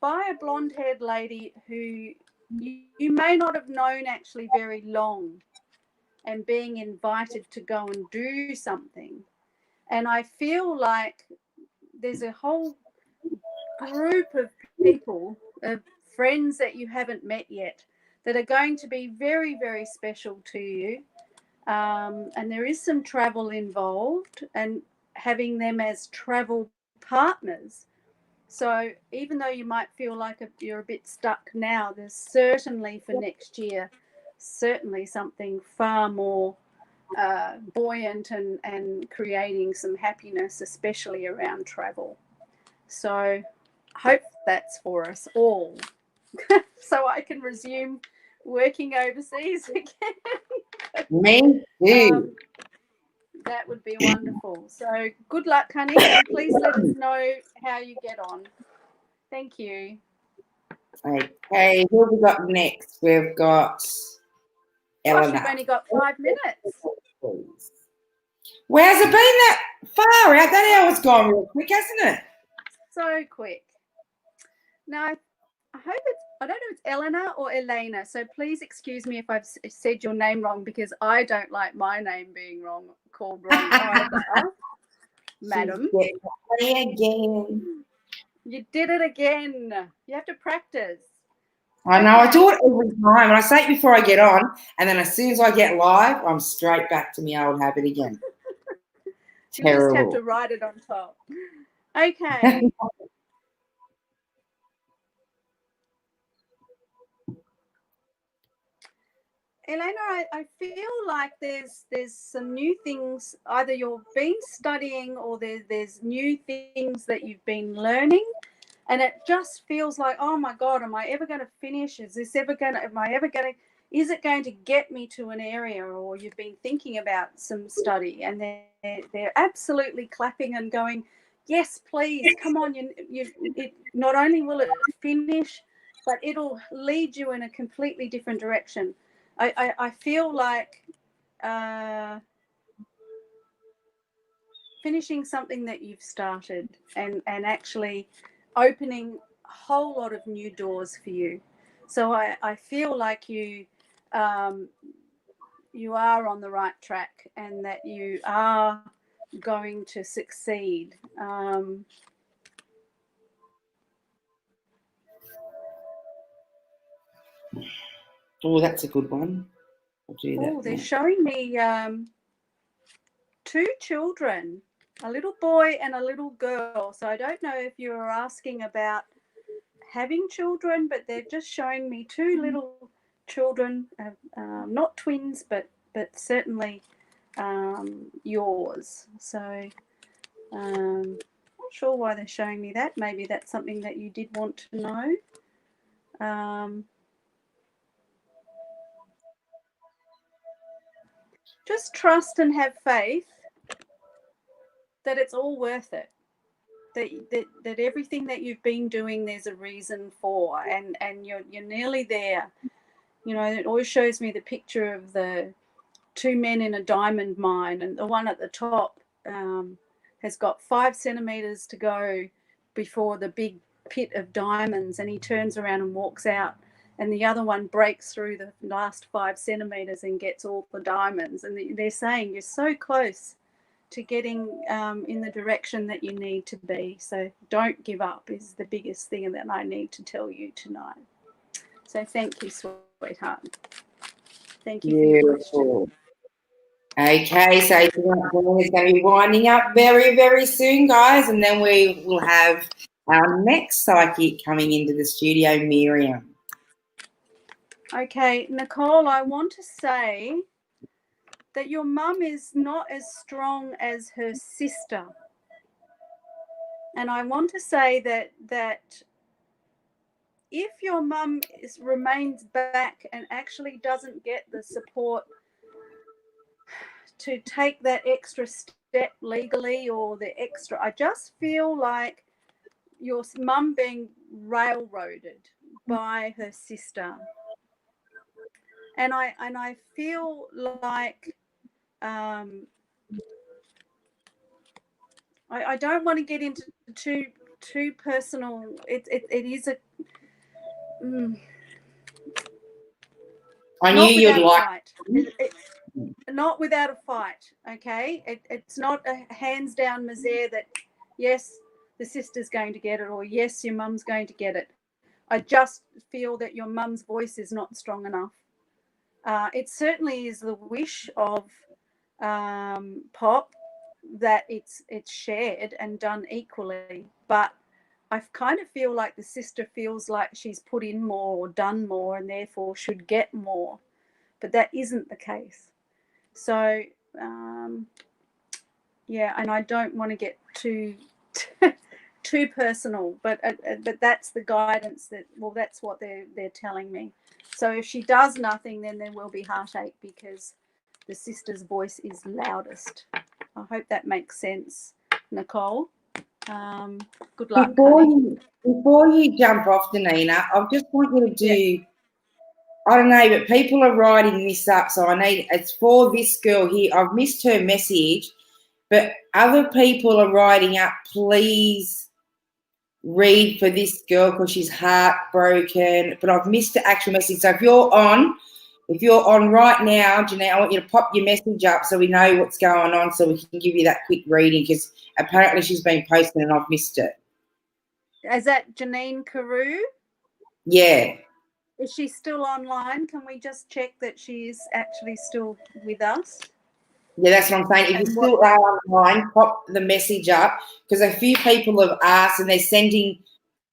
Buy a blonde-haired lady who you may not have known actually very long, and being invited to go and do something. And I feel like there's a whole group of people, of friends that you haven't met yet, that are going to be very, very special to you. And there is some travel involved, and having them as travel partners. So even though you might feel like you're a bit stuck now, there's certainly for next year, certainly something far more buoyant and creating some happiness, especially around travel. So I hope that's for us all. So I can resume working overseas again. Me too. That would be wonderful. So good luck, honey, and please let us know how you get on. Thank you. Okay, who have we got next? We've got Gosh, we've Eleanor. only got 5 minutes. Where's it been that far out? That hour's gone real quick, hasn't it? So quick. Now, I don't know if it's Eleanor or Elena, so please excuse me if I've said your name wrong, because I don't like my name being called wrong either, madam. Again. You did it again. You have to practice. I know, Okay. I do it every time. And I say it before I get on, and then as soon as I get live, I'm straight back to my old habit again. You just have to Terrible. write it on top. Okay. Elena, I feel like there's some new things. Either you've been studying, or there's new things that you've been learning, and it just feels like, oh my God, am I ever going to finish? Is it going to get me to an area? Or you've been thinking about some study, and they're absolutely clapping and going, yes, please, come on. It not only will it finish, but it'll lead you in a completely different direction. I feel like finishing something that you've started, and actually opening a whole lot of new doors for you. So I feel like you are on the right track, and that you are going to succeed. Oh, that's a good one. I'll do that. Oh, they're showing me 2 children, a little boy and a little girl. So I don't know if you were asking about having children, but they're just showing me 2 little children, not twins, but certainly yours. So not sure why they're showing me that. Maybe that's something that you did want to know. Just trust and have faith that it's all worth it. That everything that you've been doing, there's a reason for, and you're nearly there. You know, it always shows me the picture of the 2 men in a diamond mine, and the one at the top has got 5 centimeters to go before the big pit of diamonds, and he turns around and walks out, and the other one breaks through the last 5 centimeters and gets all the diamonds. And they're saying you're so close to getting in the direction that you need to be. So don't give up is the biggest thing that I need to tell you tonight. So thank you, sweetheart. Thank you for your question. Okay, so is going to be winding up very, very soon, guys, and then we will have our next psychic coming into the studio, Miriam. Okay, Nicole, I want to say that your mum is not as strong as her sister. And I want to say that if your mum remains back and actually doesn't get the support to take that extra step legally, or the extra, I just feel like your mum being railroaded by her sister. And I feel like I don't want to get into too personal. It is a I knew not you'd without a like. fight. not without a fight, okay? It's not a hands down misere that, yes, the sister's going to get it, or yes, your mum's going to get it. I just feel that your mum's voice is not strong enough. It certainly is the wish of Pop that it's shared and done equally, but I kind of feel like the sister feels like she's put in more or done more and therefore should get more, but that isn't the case. So yeah, and I don't want to get too too personal, but that's the guidance that, well, that's what they're telling me. So if she does nothing, then there will be heartache because the sister's voice is loudest. I hope that makes sense, Nicole. Good luck. Before you jump off, Danina, I just want you to do, I don't know, but people are writing this up, so it's for this girl here. I've missed her message, but other people are writing up, please read for this girl because she's heartbroken, but I've missed the actual message. So if you're on right now, Janelle, I want you to pop your message up so we know what's going on, so we can give you that quick reading, because apparently she's been posting and I've missed it. Is that Janine Carew? Yeah. Is she still online? Can we just check that she's actually still with us? Yeah, that's what I'm saying. If you still are online, pop the message up, because a few people have asked and they're sending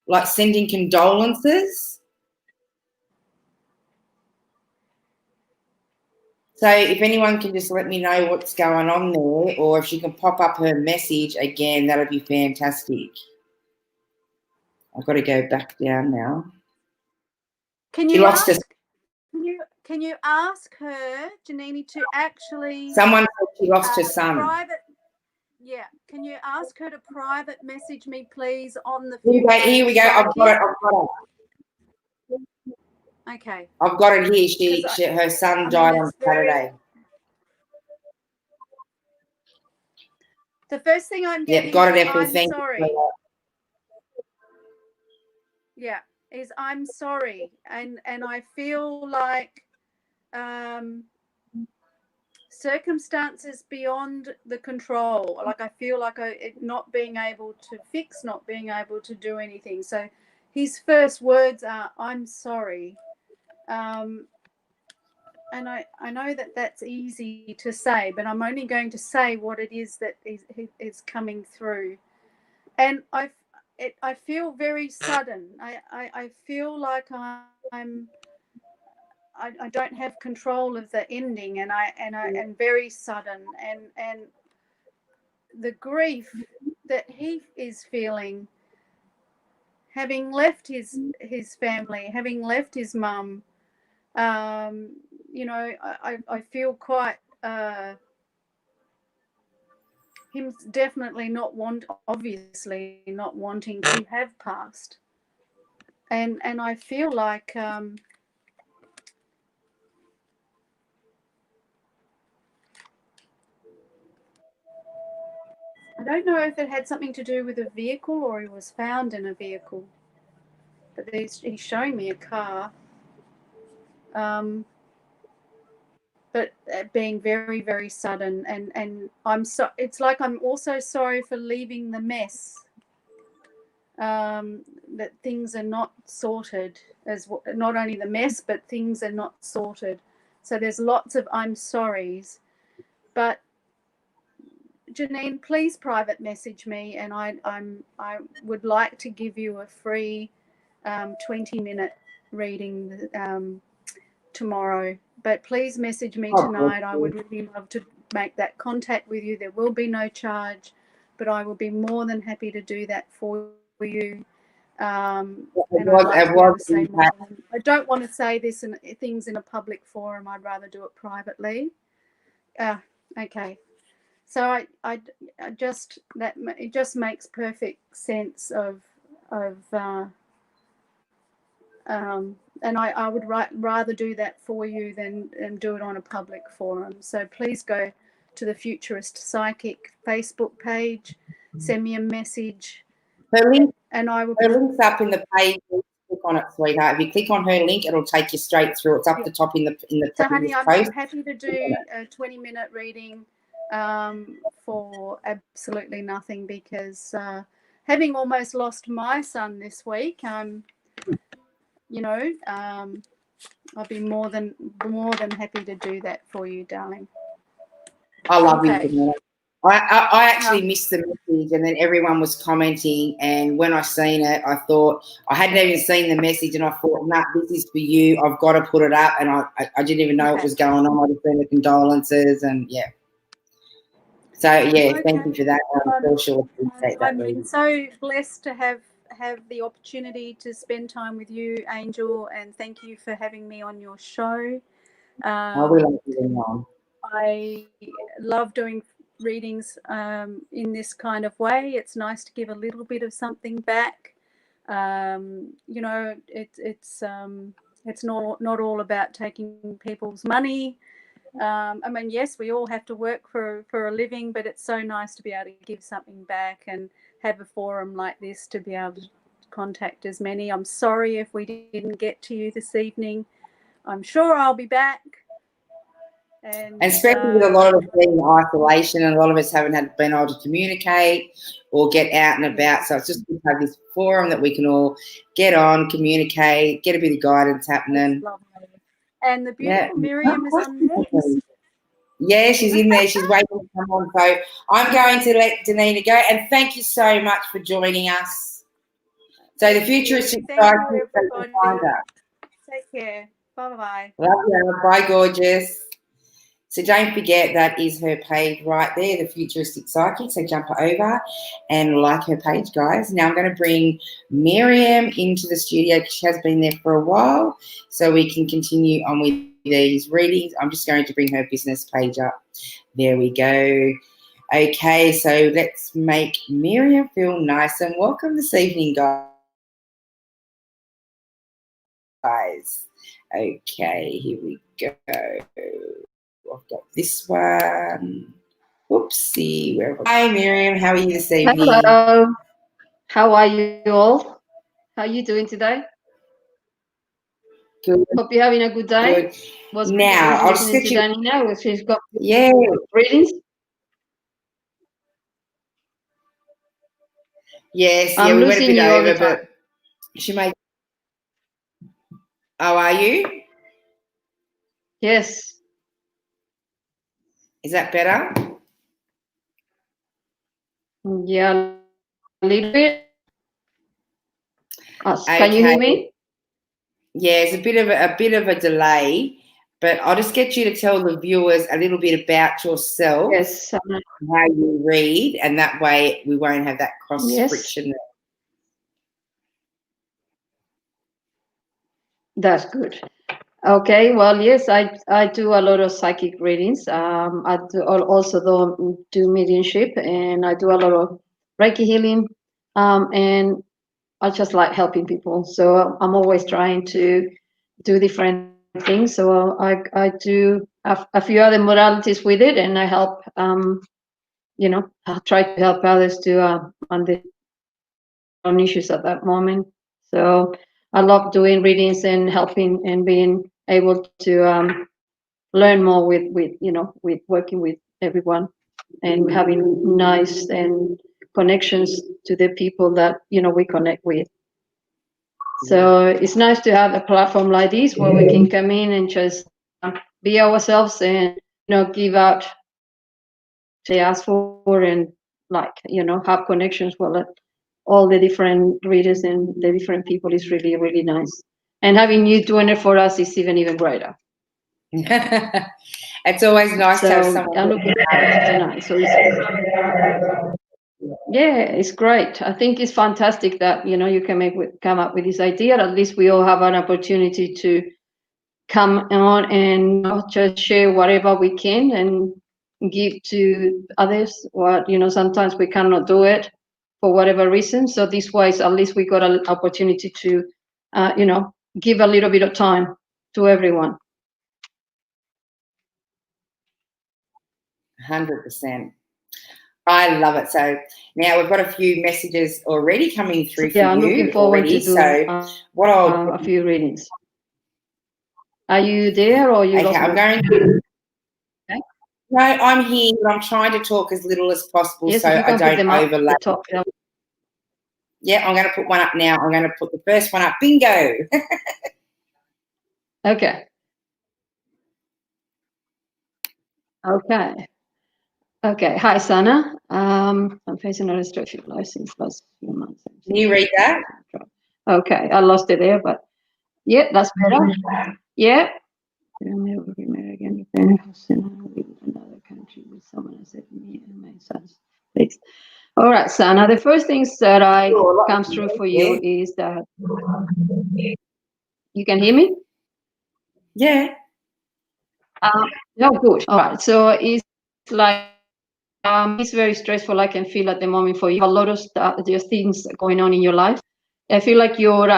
condolences. So if anyone can just let me know what's going on there, or if she can pop up her message again, that'd be fantastic. I've got to go back down now. Can you ask her, Janine, to actually... Someone said she lost her son. Yeah. Can you ask her to private message me, please, on the... Here we go. I've got it. Okay. I've got it here. Her son died on Saturday. The first thing I'm getting... Yeah, got it, Ethel. I'm sorry. Yeah, is I'm sorry. And I feel like circumstances beyond the control. Like I feel like not being able to fix, not being able to do anything. So his first words are, I'm sorry. And I know that that's easy to say, but I'm only going to say what it is that is coming through. And I feel very sudden. I feel like I don't have control of the ending, and very sudden, and the grief that he is feeling, having left his family, having left his mum. You know, I feel quite him definitely obviously not wanting to have passed, and I feel like I don't know if it had something to do with a vehicle or he was found in a vehicle, but he's showing me a car. But being very, very sudden, and it's like I'm also sorry for leaving the mess. That things are not sorted, as not only the mess, but things are not sorted. So there's lots of I'm sorries, but Janine, please private message me, and I would like to give you a free 20-minute reading tomorrow. But please message me tonight. I would really love to make that contact with you. There will be no charge, but I will be more than happy to do that for you. And I'd like to be able to say more. I don't want to say things in a public forum. I'd rather do it privately. Okay. So I just, that it just makes perfect sense of and I would rather do that for you than do it on a public forum. So please go to the Futurist Psychic Facebook page, send me a message, Her and I will. Her link's up in the page on it, sweetheart. If you click on her link, it'll take you straight through. It's up the top in the So, previous honey, I'm post. happy to do a 20-minute reading for absolutely nothing, because having almost lost my son this week, I'll be more than happy to do that for you, darling. I love Okay. you. I actually missed the message, and then everyone was commenting, and when I seen it, I thought, I hadn't even seen the message, and I thought, nah, this is for you. I've got to put it up, and I didn't even know what was going on. I just seen the condolences, and yeah. So yeah, thank you for that. I'm sure appreciate that. I've been so blessed to have the opportunity to spend time with you, Angel, and thank you for having me on your show. I will love you on. I love doing readings in this kind of way. It's nice to give a little bit of something back. It's not all about taking people's money. I mean, yes, we all have to work for a living, but it's so nice to be able to give something back and have a forum like this to be able to contact as many. I'm sorry if we didn't get to you this evening. I'm sure I'll be back. And especially with a lot of us being in isolation, and a lot of us haven't been able to communicate or get out and about. So it's just good to have this forum that we can all get on, communicate, get a bit of guidance happening. And the beautiful Miriam is on next. Yeah, she's in there. She's waiting to come on. So I'm going to let Danina go. And thank you so much for joining us. So the Futurist Society. Take care. Bye-bye. Love you. Bye, gorgeous. So don't forget, that is her page right there, the Futuristic Psychic. So jump over and like her page, guys. Now I'm going to bring Miriam into the studio because she has been there for a while, so we can continue on with these readings. I'm just going to bring her business page up. There we go. Okay, so let's make Miriam feel nice and welcome this evening, guys. Okay, here we go. I've got this one. Whoopsie. Hi, Miriam. How are you this evening? Hello. How are you all? How are you doing today? Good. Hope you're having a good day. Good. Now, I'll just get you. Danina, she's got readings. Yes, I'm we went a bit over, but she made. Oh, are you? Yes. Is that better? Yeah, a little bit. Can you hear me? Yeah, it's a bit of a delay, but I'll just get you to tell the viewers a little bit about yourself. Yes. How you read, and that way we won't have that cross friction. That's good. Okay, well, yes, I do a lot of psychic readings. I also do mediumship, and I do a lot of Reiki healing, and I just like helping people. So I'm always trying to do different things. So I do a few other modalities with it, and I help, I try to help others to understand own issues at that moment. So I love doing readings and helping and being able to learn more with working with everyone and having nice and connections to the people that we connect with. So it's nice to have a platform like this where we can come in and just be ourselves and give out they ask for and have connections with all the different readers and the different people is really, really nice. And having you doing it for us is even greater. It's always nice to have someone. I'm looking forward to tonight. So it's great. I think it's fantastic that you can come up with this idea. At least we all have an opportunity to come on and not just share whatever we can and give to others. What sometimes we cannot do it for whatever reason. So this way, at least we got an opportunity to, give a little bit of time to everyone. 100%. I love it. So now we've got a few messages already coming through for Yeah, I'm looking you forward already. to do So what I'll a few readings. Are you there or you okay, lost I'm me? going to. Okay. No, I'm here, but I'm trying to talk as little as possible Yes, so if you I can put don't them up at overlap. the top. Yeah. Yeah, I'm going to put one up now. I'm going to put the first one up. Bingo. Okay. Okay. Okay. Hi, Sana. I'm facing a restriction license last few months. Can you read that? Okay, I lost it there, but yeah, that's better. Yeah. Never be married again. Another country with someone I said me and my sons. Please. All right, Sana. The first things that I comes through for you is that you can hear me. Yeah. No, good. All right. So it's like it's very stressful. I can feel at the moment for you a lot of stuff. There's things going on in your life. I feel like you're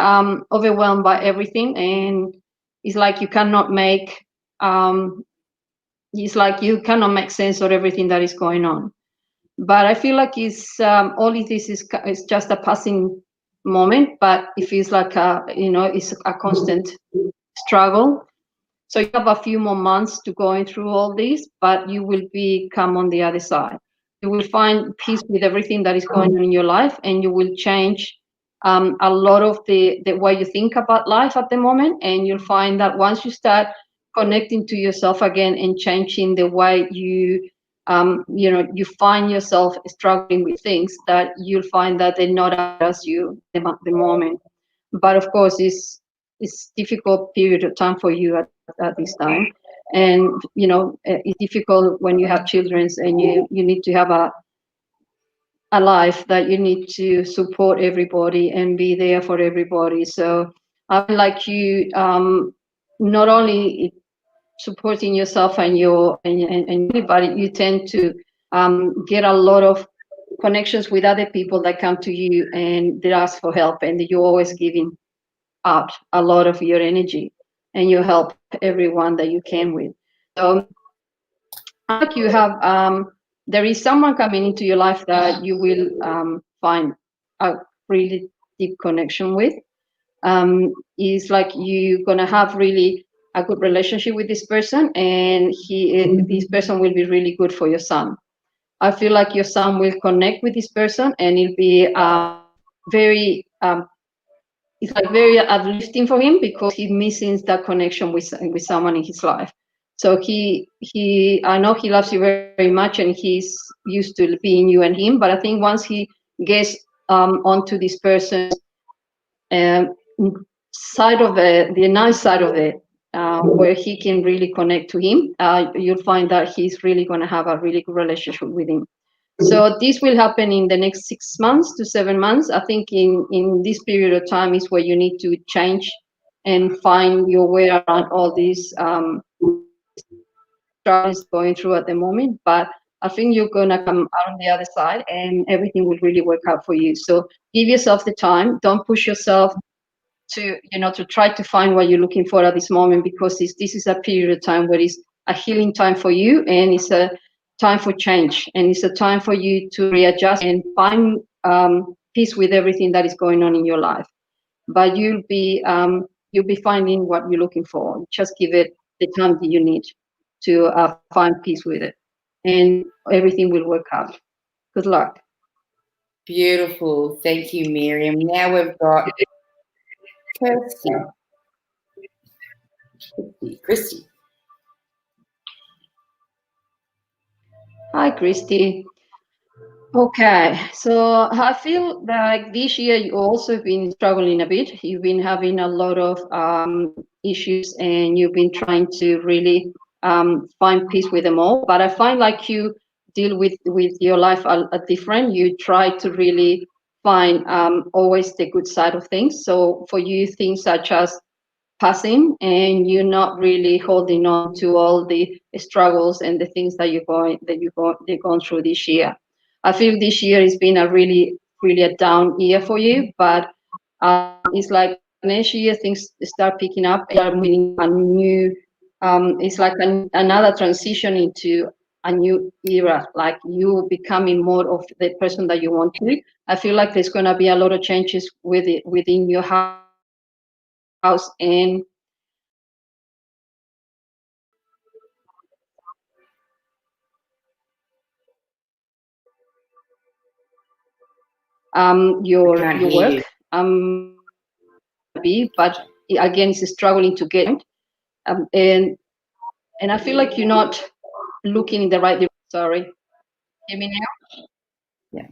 overwhelmed by everything, and it's like you cannot make it's like you cannot make sense of everything that is going on. But I feel like it's all it is just a passing moment, but it feels like it's a constant struggle. So you have a few more months to going through all this, but you will come on the other side. You will find peace with everything that is going on in your life, and you will change a lot of the way you think about life at the moment. And you'll find that once you start connecting to yourself again and changing the way you find yourself struggling with things, that you'll find that they're not as you at the moment. But of course, it's difficult period of time for you at this time, and it's difficult when you have children and you need to have a life that you need to support everybody and be there for everybody. So I like you not only supporting yourself and but you tend to get a lot of connections with other people that come to you and they ask for help, and you're always giving out a lot of your energy and you help everyone that you can with. So like you have there is someone coming into your life that you will find a really deep connection with. Is like you're gonna have really a good relationship with this person, and this person will be really good for your son. I feel like your son will connect with this person, and it'll be very it's like very uplifting for him because he missing that connection with someone in his life. So he I know he loves you very, very much, and he's used to being you and him. But I think once he gets onto this person's um, side of the nice side of it, where he can really connect to him, you'll find that he's really going to have a really good relationship with him. So this will happen in the next 6 months to 7 months. I think in this period of time is where you need to change and find your way around all these struggles going through at the moment. But I think you're going to come out on the other side and everything will really work out for you. So give yourself the time. Don't push yourself to try to find what you're looking for at this moment, because this is a period of time where it's a healing time for you, and it's a time for change, and it's a time for you to readjust and find peace with everything that is going on in your life. But you'll be finding what you're looking for. Just give it the time that you need to find peace with it, and everything will work out. Good luck. Beautiful. Thank you, Miriam. Now we've got Kirsty. Christy. Hi, Christy. Okay, so I feel like this year you also been struggling a bit. You've been having a lot of issues, and you've been trying to really find peace with them all. But I find like you deal with your life a different. You try to really find always the good side of things. So for you, things such as passing, and you're not really holding on to all the struggles and the things that you're going through this year. I feel this year has been a really a down year for you, but it's like next year things start picking up. You are moving a new it's like another transition into a new era, like you becoming more of the person that you want to be. I feel like there's going to be a lot of changes within your house, and your can't your hear work you. be, but again, it's struggling to get um, and and I feel like you're not looking in the right direction. Sorry, hear me now? Yeah.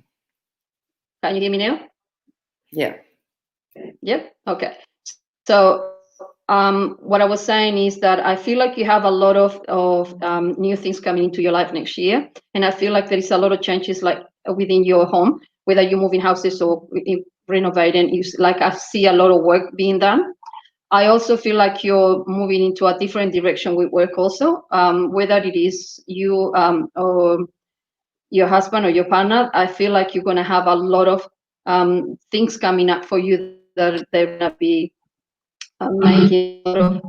Can you hear me now? Yeah. Yep. Okay. So what I was saying is that I feel like you have a lot of new things coming into your life next year, and I feel like there is a lot of changes like within your home, whether you're moving houses or renovating. Like I see a lot of work being done. I also feel like you're moving into a different direction with work also, whether it is you or your husband or your partner. I feel like you're going to have a lot of things coming up for you that they're going to be making a lot of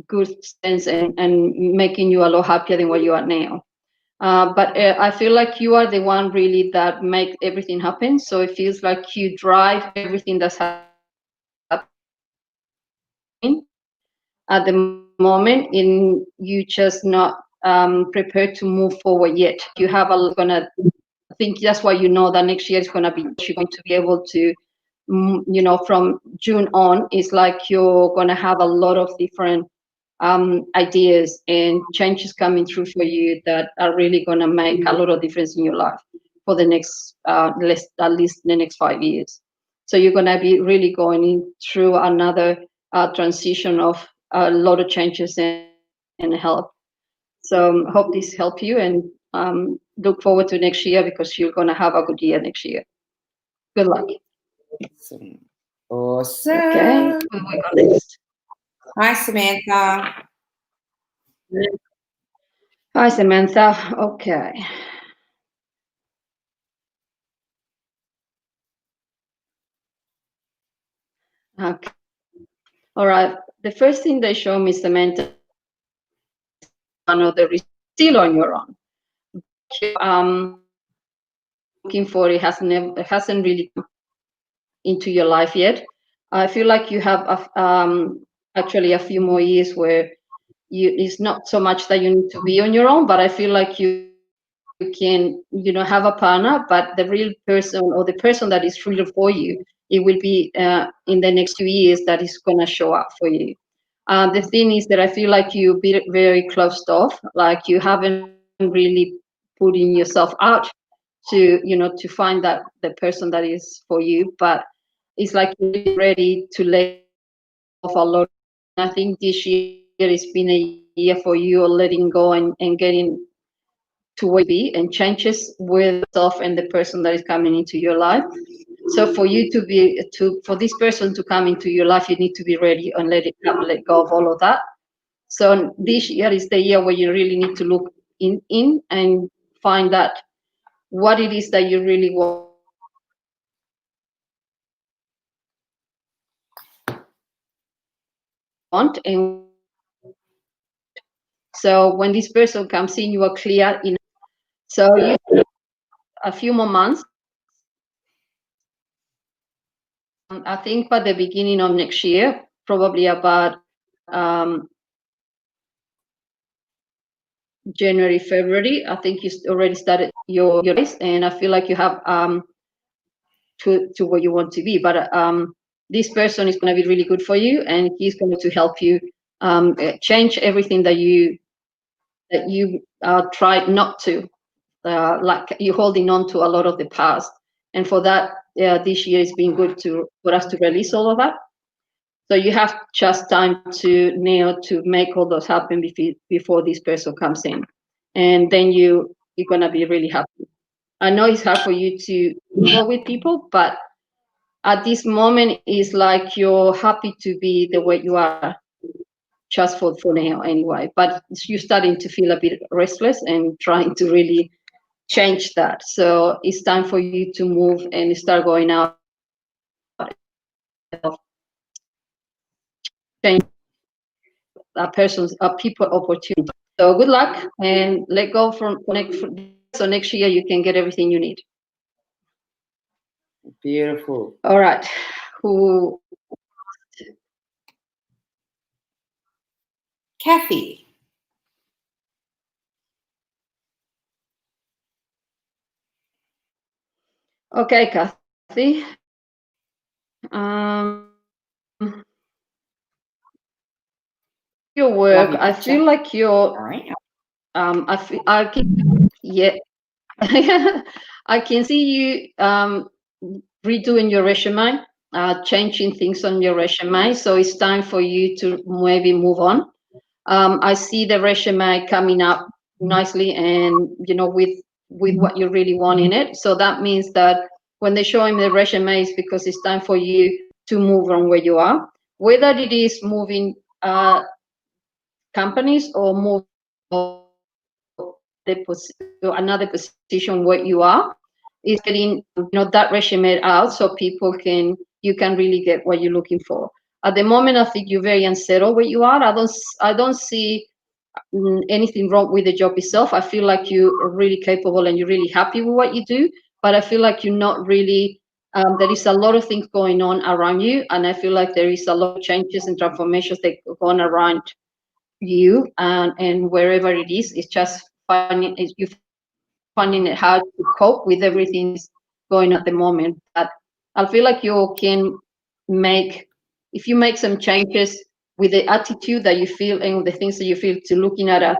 good sense and making you a lot happier than what you are now. But I feel like you are the one really that make everything happen. So it feels like you drive everything that's happening at the moment, and you just not prepared to move forward yet. You have a gonna I think that's why you know that next year is gonna be you're going to be able to, from June on, it's like you're gonna have a lot of different ideas and changes coming through for you that are really gonna make a lot of difference in your life for the next at least the next 5 years. So you're gonna be really going in through another transition of a lot of changes and help. So hope this help you, and look forward to next year because you're gonna have a good year next year. Good luck. Awesome. Okay, Awesome. who we got next? Hi, Samantha. Hi, Samantha. Okay. Okay. All right. The first thing they show me, Samantha, one of the still on your own. Looking for it hasn't really come into your life yet. I feel like you have actually a few more years where it's not so much that you need to be on your own, but I feel like you can have a partner, but the real person or the person that is real for you, it will be in the next 2 years that is going to show up for you. The thing is that I feel like you be very closed off, like you haven't really putting yourself out to find that the person that is for you, but it's like you're ready to let off a lot. I think this year has been a year for you letting go and getting to where you be and changes with yourself and the person that is coming into your life. So for you for this person to come into your life, you need to be ready and let go of all of that. So this year is the year where you really need to look in and find that what it is that you really want. And so when this person comes in, you are clear in. So you a few more months. I think by the beginning of next year, probably about January, February. I think you already started your race, and I feel like you have to where you want to be. But this person is going to be really good for you, and he's going to help you change everything that you tried not to. Like you're holding on to a lot of the past, and for that, this year has been good for us to release all of that. So you have just time to make all those happen before this person comes in, and then you're gonna be really happy. I know it's hard for you to go with people, but at this moment, it's like you're happy to be the way you are, just for now anyway. But you're starting to feel a bit restless and trying to really change that. So it's time for you to move and start going out, change a person's people opportunity. So good luck and let go from next so next year you can get everything you need. Beautiful. All right. Who? Kathy. Okay, Kathy. Your Love work. your I picture. feel like you're. Sorry. I can. Yeah. I can see you redoing your resume, changing things on your resume. So it's time for you to maybe move on. I see the resume coming up nicely, and with what you really want in it. So that means that when they show him the resume, it's because it's time for you to move on where you are. Whether it is moving companies or moving to another position where you are, is getting that resume out so people can you can really get what you're looking for. At the moment, I think you're very unsettled where you are. I don't see anything wrong with the job itself. I feel like you are really capable and you're really happy with what you do, but I feel like you're not really. There is a lot of things going on around you, and I feel like there is a lot of changes and transformations that go on around you, and wherever it is, it's just you finding it hard to cope with everything that's going on at the moment. But I feel like you can make, if you make some changes with the attitude that you feel and the things that you feel, to looking at it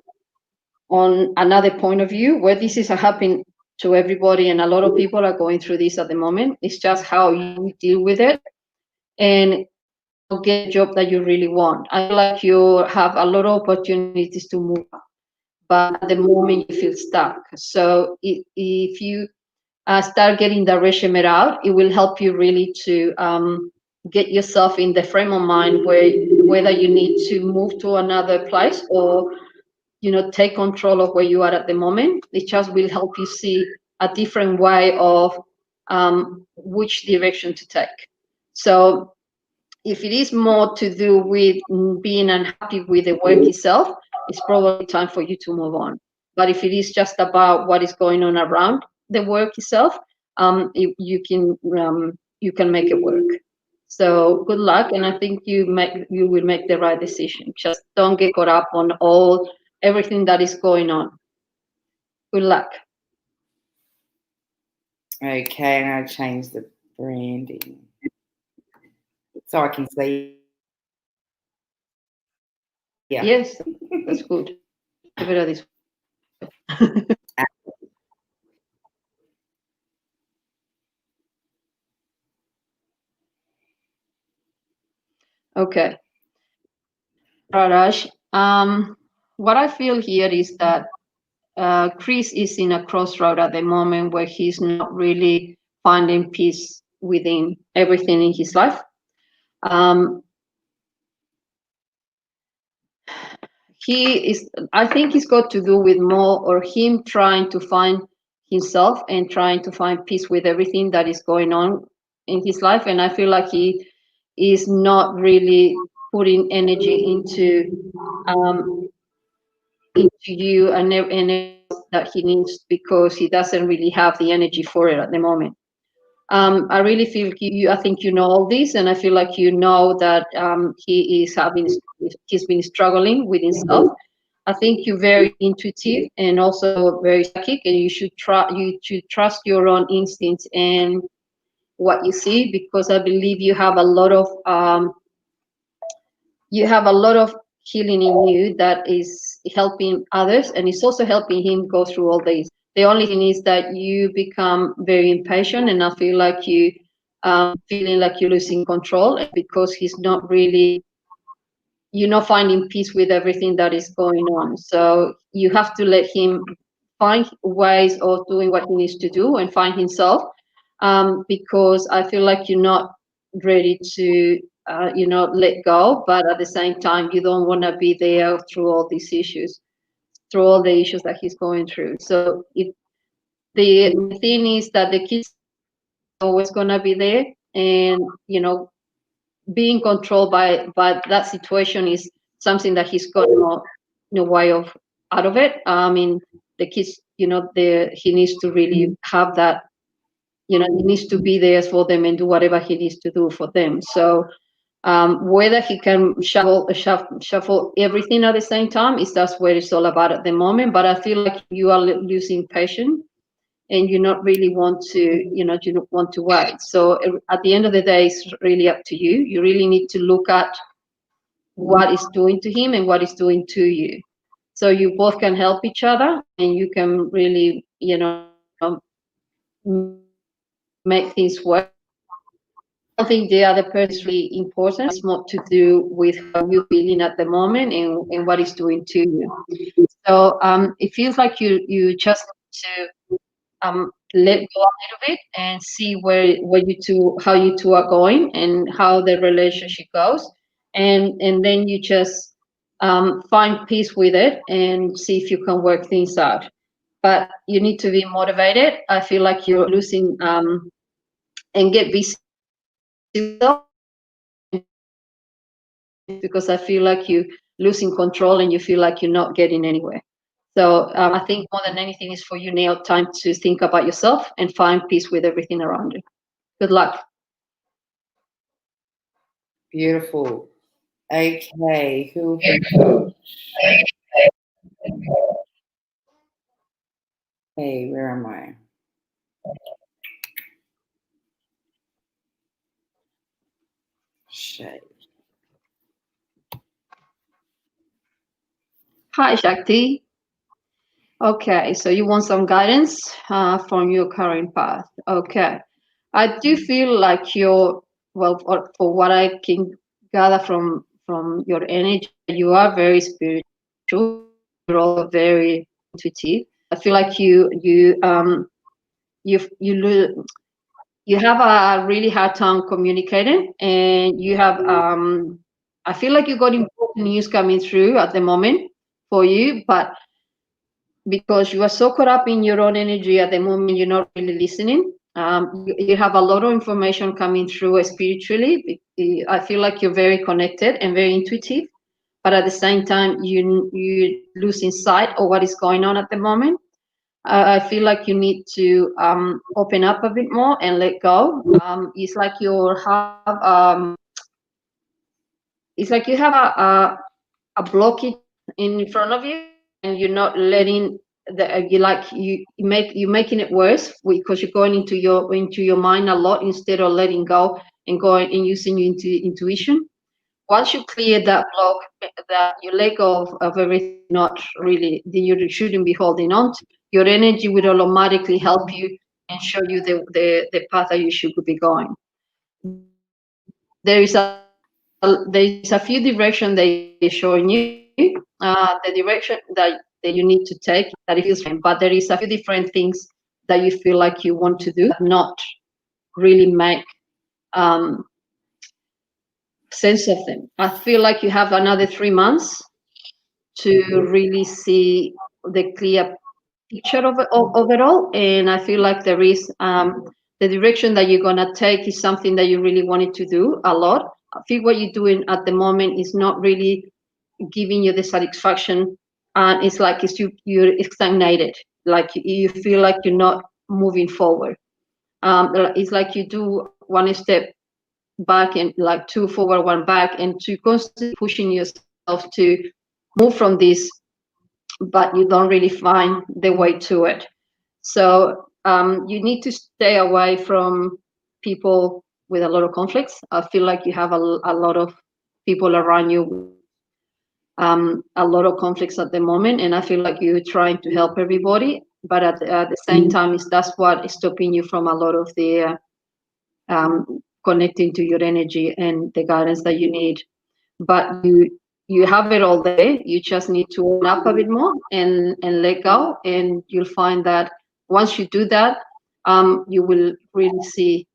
on another point of view, where this is happening to everybody and a lot of people are going through this at the moment. It's just how you deal with it and get a job that you really want. I feel like you have a lot of opportunities to move, but at the moment you feel stuck. So if you start getting the resume out, it will help you really to get yourself in the frame of mind where whether you need to move to another place or take control of where you are at the moment. It just will help you see a different way of which direction to take. So if it is more to do with being unhappy with the work itself, it's probably time for you to move on. But if it is just about what is going on around the work itself, you can make it work. So good luck, and I think you will make the right decision. Just don't get caught up on everything that is going on. Good luck. Okay, and I'll change the branding so I can see. Yeah. Yes, that's good. Better this. Okay, Raj. What I feel here is that Chris is in a crossroad at the moment where he's not really finding peace within everything in his life. Um, I think it's got to do with more or him trying to find himself and trying to find peace with everything that is going on in his life. And I feel like he is not really putting energy into you and everything that he needs because he doesn't really have the energy for it at the moment. I really feel I think you know all this, and I feel like you know that he's been struggling with himself. I think you're very intuitive and also very psychic, and you should trust your own instincts and what you see, because I believe you have a lot of healing in you that is helping others, and it's also helping him go through all this. The only thing is that you become very impatient, and I feel like you feeling like you're losing control because he's not really, you're not finding peace with everything that is going on. So you have to let him find ways of doing what he needs to do and find himself, because I feel like you're not ready to, let go, but at the same time, you don't want to be there through all these issues, through all the issues that he's going through. So the thing is that the kids are always going to be there, and being controlled by that situation is something that he's got no way of out of it. I mean, the kids, he needs to really have that. He needs to be there for them and do whatever he needs to do for them. So whether he can shuffle everything at the same time is that's where it's all about at the moment. But I feel like you are losing patience and you not really want to, you don't want to wait. So at the end of the day, it's really up to you. You really need to look at what it's doing to him and what it's doing to you. So you both can help each other and you can really, make things work. I think the other person is really important. It's more to do with how you're feeling at the moment and what it's doing to you. So it feels like you just need to let go a little bit and see where you two how you two are going and how the relationship goes, and then you just find peace with it and see if you can work things out. But you need to be motivated. I feel like you're losing and get busy because I feel like you losing control and you feel like you're not getting anywhere. So I think more than anything is for you now time to think about yourself and find peace with everything around you. Good luck. Beautiful. Okay, who have we got? Hey, where am I? Shade. Hi, Shakti. Okay, so you want some guidance from your current path. Okay. I do feel like you're, well, for what I can gather from your energy, you are very spiritual. You're also very intuitive. I feel like you have a really hard time communicating, and you have I feel like you got important news coming through at the moment for you, but because you are so caught up in your own energy at the moment, you're not really listening. You have a lot of information coming through spiritually. I feel like you're very connected and very intuitive, but at the same time, you losing sight of what is going on at the moment. I feel like you need to open up a bit more and let go. It's like you have a blockage in front of you, and you're not letting you're making it worse because you're going into your mind a lot instead of letting go and going and using your intuition. Once you clear that block, that you let go of everything not really that you shouldn't be holding on to, your energy will automatically help you and show you the path that you should be going. There is a few directions they're showing you. The direction that you need to take that it feels fine, but there is a few different things that you feel like you want to do, not really make um, sense of them. I feel like you have another 3 months to really see the clear picture of it all, and I feel like there is the direction that you're gonna take is something that you really wanted to do a lot. I feel what you're doing at the moment is not really giving you the satisfaction, and it's like you're stagnated, like you feel like you're not moving forward. It's like you do one step back and like two forward, one back, and to constantly pushing yourself to move from this, but you don't really find the way to it. So you need to stay away from people with a lot of conflicts. I feel like you have a lot of people around you, a lot of conflicts at the moment, and I feel like you're trying to help everybody, but at the same time, that's what is stopping you from a lot of the connecting to your energy and the guidance that you need. But you have it all there. You just need to open up a bit more and let go, and you'll find that once you do that, you will really see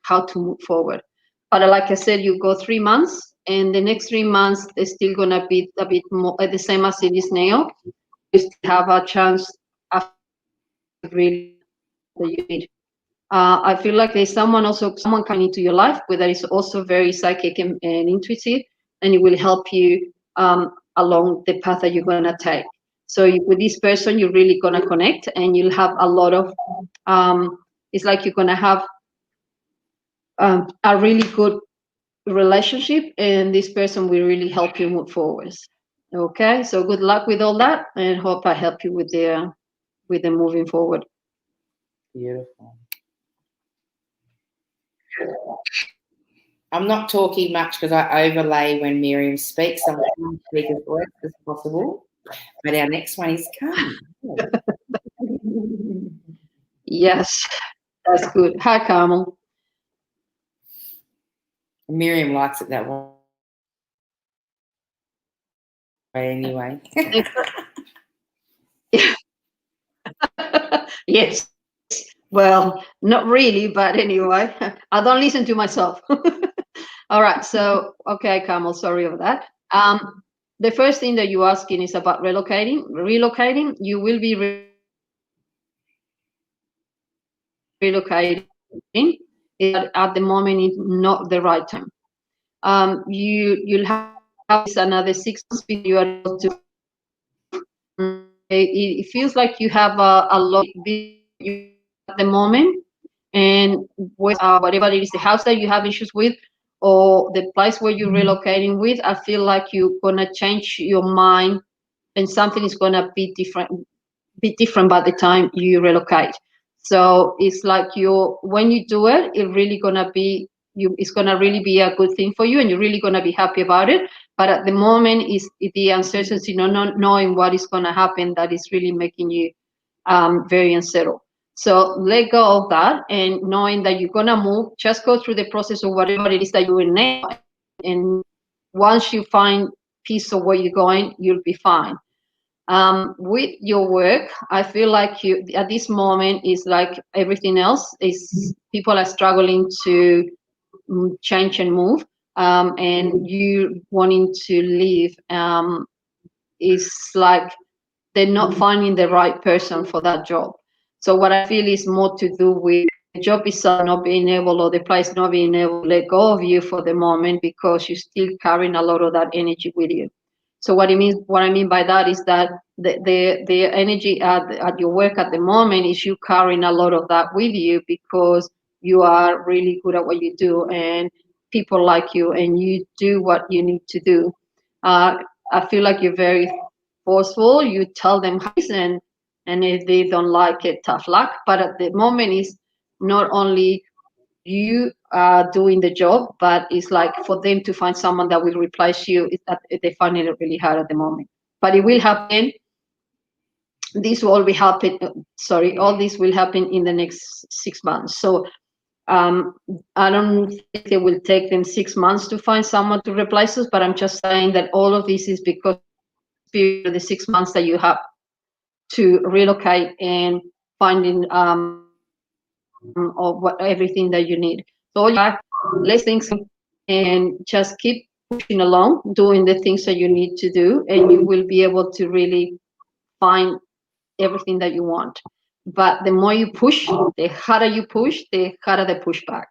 how to move forward. But like I said, you go 3 months, and the next 3 months is still gonna be a bit more the same as it is now. You still have a chance after really that you need. I feel like there's someone coming into your life that is also very psychic and intuitive, and it will help you along the path that you're gonna take. So with this person, you're really gonna connect, and you'll have a lot of. It's like you're gonna have a really good relationship, and this person will really help you move forwards. Okay, so good luck with all that, and hope I help you with the moving forward. Beautiful. I'm not talking much because I overlay when Miriam speaks. So I'm trying to speak as less as possible. But our next one is coming. Yes, that's good. Hi, Carmel. Miriam likes it that way anyway. Yes. Well, not really, but anyway, I don't listen to myself. All right. So, okay, Carmel, sorry of that. The first thing that you're asking is about relocating. Relocating, you will be relocating. At the moment, it's not the right time. You'll have another 6 months before you are able to. It feels like you have a lot at the moment, and with whatever it is, the house that you have issues with, or the place where you're relocating with, I feel like you're gonna change your mind, and something is gonna be different by the time you relocate. So it's like when you do it, it really gonna be it's gonna really be a good thing for you, and you're really gonna be happy about it. But at the moment, is the uncertainty, not knowing what is gonna happen, that is really making you very unsettled. So let go of that, and knowing that you're gonna move, just go through the process of whatever it is that you're in now, and once you find peace of where you're going, you'll be fine. With your work, I feel like you at this moment is like everything else. Is people are struggling to change and move, and you wanting to leave. Is like they're not finding the right person for that job. So what I feel is more to do with the job itself not being able, or the place not being able to let go of you for the moment, because you're still carrying a lot of that energy with you. So what I mean by that is that the energy at your work at the moment is you carrying a lot of that with you, because you are really good at what you do, and people like you, and you do what you need to do. I feel like you're very forceful. You tell them and if they don't like it, tough luck. But at the moment, is not only you are doing the job, but it's like for them to find someone that will replace you. They find it really hard at the moment. But it will happen. This will all be happen. Sorry, all this will happen in the next 6 months. So I don't think it will take them 6 months to find someone to replace us. But I'm just saying that all of this is because the 6 months that you have to relocate and finding of everything that you need. So all you have, let's think, and just keep pushing along, doing the things that you need to do, and you will be able to really find everything that you want. But the more you push, the harder you push, the harder the pushback.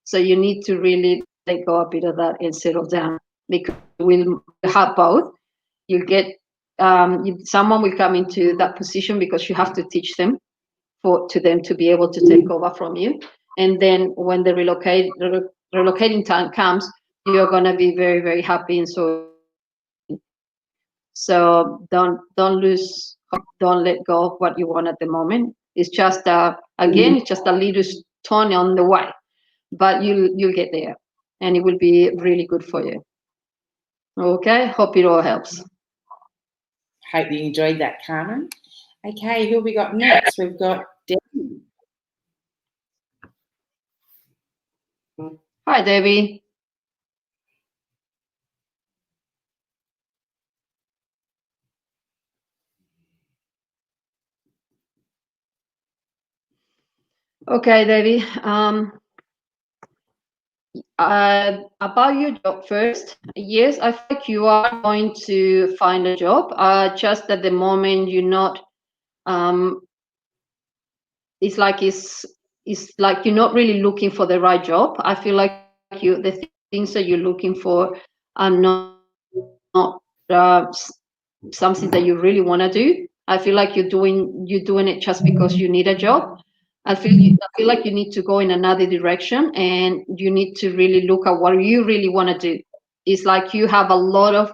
So you need to really let go a bit of that and settle down, because we'll have both. You'll get someone will come into that position because you have to teach them to them to be able to take over from you. And then when the relocating time comes, you're going to be very, very happy. And so don't lose hope, don't let go of what you want at the moment. It's just again, it's just a little stone on the way, but you'll get there, and it will be really good for you. Okay, hope it all helps. Hope you enjoyed that, Carmen. Okay, who have we got next? We've got Debbie. Hi, Debbie. Okay, Debbie. About your job first. Yes, I think you are going to find a job. Just at the moment, you're not. It's like you're not really looking for the right job. I feel like the things that you're looking for are not something that you really want to do. I feel like you're doing it just because you need a job. I feel like you need to go in another direction, and you need to really look at what you really want to do. It's like you have a lot of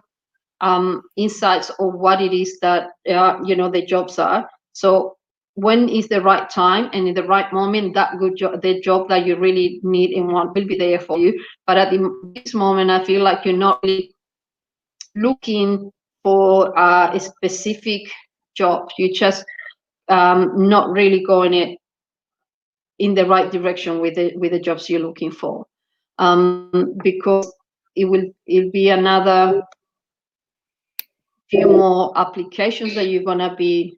insights of what it is that the jobs are. So when is the right time and in the right moment, that good job, the job that you really need and want, will be there for you. But at this moment, I feel like you're not really looking for a specific job. You just not really going it in the right direction with the jobs you're looking for, because it'll be another few more applications that you're gonna be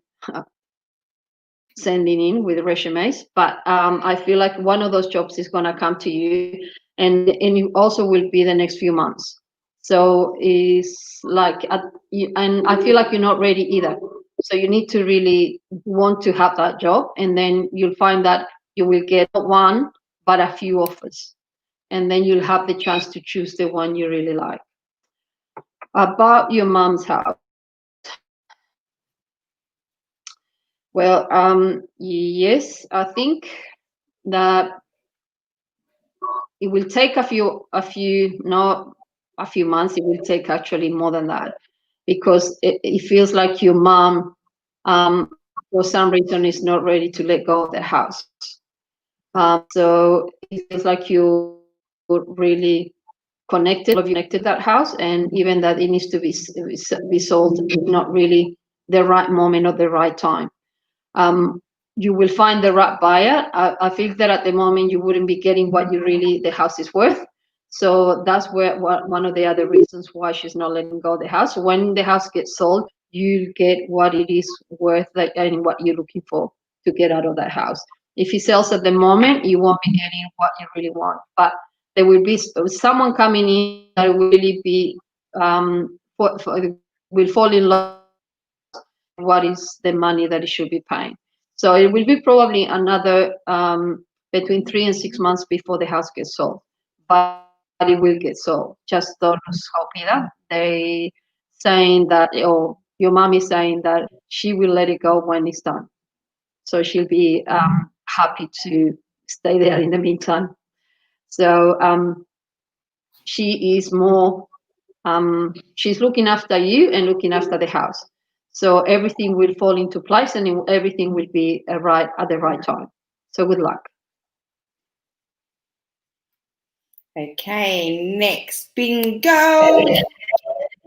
sending in with resumes. But I feel like one of those jobs is gonna come to you, and it also will be the next few months. So it's like, and I feel like you're not ready either. So you need to really want to have that job, and then you'll find that you will get not one, but a few offers. And then you'll have the chance to choose the one you really like. About your mom's house. Well, yes, I think that it will take not a few months. It will take actually more than that, because it feels like your mom, for some reason, is not ready to let go of the house. So it feels like you really connected that house, and even that it needs to be sold, not really the right moment or the right time. You will find the right buyer. I feel that at the moment you wouldn't be getting what the house is worth. So that's one of the other reasons why she's not letting go of the house. When the house gets sold, you get what it is worth, like, and what you're looking for to get out of that house. If it sells at the moment, you won't be getting what you really want. But there will be someone coming in that will really be will fall in love with what is the money that it should be paying. So it will be probably another between 3 and 6 months before the house gets sold, but it will get sold. Just don't lose hope either. They saying that, or your mom is saying that she will let it go when it's done. So she'll be happy to stay there in the meantime. So she is more, she's looking after you and looking after the house. So everything will fall into place, and everything will be right at the right time. So good luck. Okay, next. Bingo.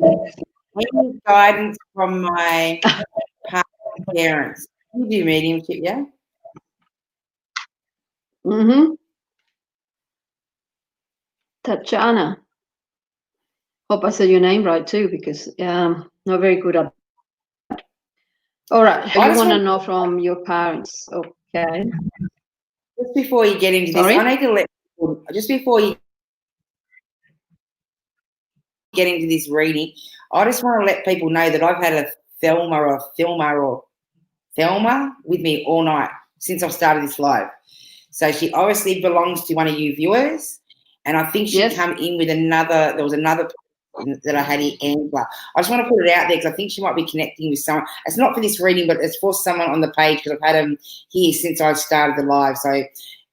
Any guidance from my parents? You do mediumship, yeah? Mm-hmm. Tatiana. Hope I said your name right too, because not very good at that. All right. So you want to know from your parents, okay? Just before you get into this, I need to let people, just before you get into this reading, I just want to let people know that I've had a Thelma with me all night since I've started this live. So she obviously belongs to one of you viewers, and I think she come in with another. There was another that I had here, Angela. I just want to put it out there because I think she might be connecting with someone. It's not for this reading, but it's for someone on the page, because I've had them here since I started the live. So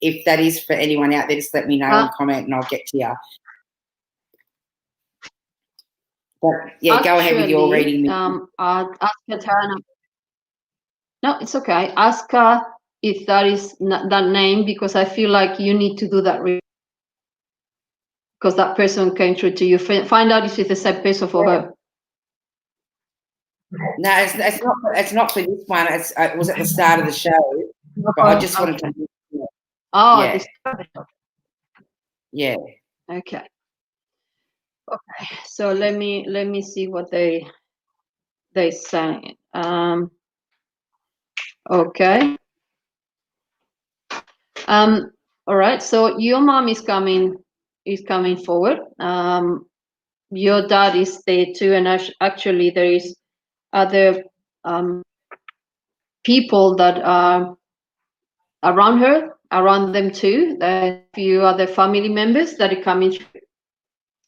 if that is for anyone out there, just let me know and comment, and I'll get to you. But yeah, actually, go ahead with your reading. Ask Katana. No, it's okay. Ask her if that is that name, because I feel like you need to do that because that person came through to you. Find out if it's the same person for her. No, it's not. It's not for this one. It was at the start of the show, but I just wanted to. Oh, yeah. Okay. Okay. So let me see what they say. Okay. All right. So your mom is coming forward. Your dad is there too, and actually there is other people that are around them too. A few other family members that are coming.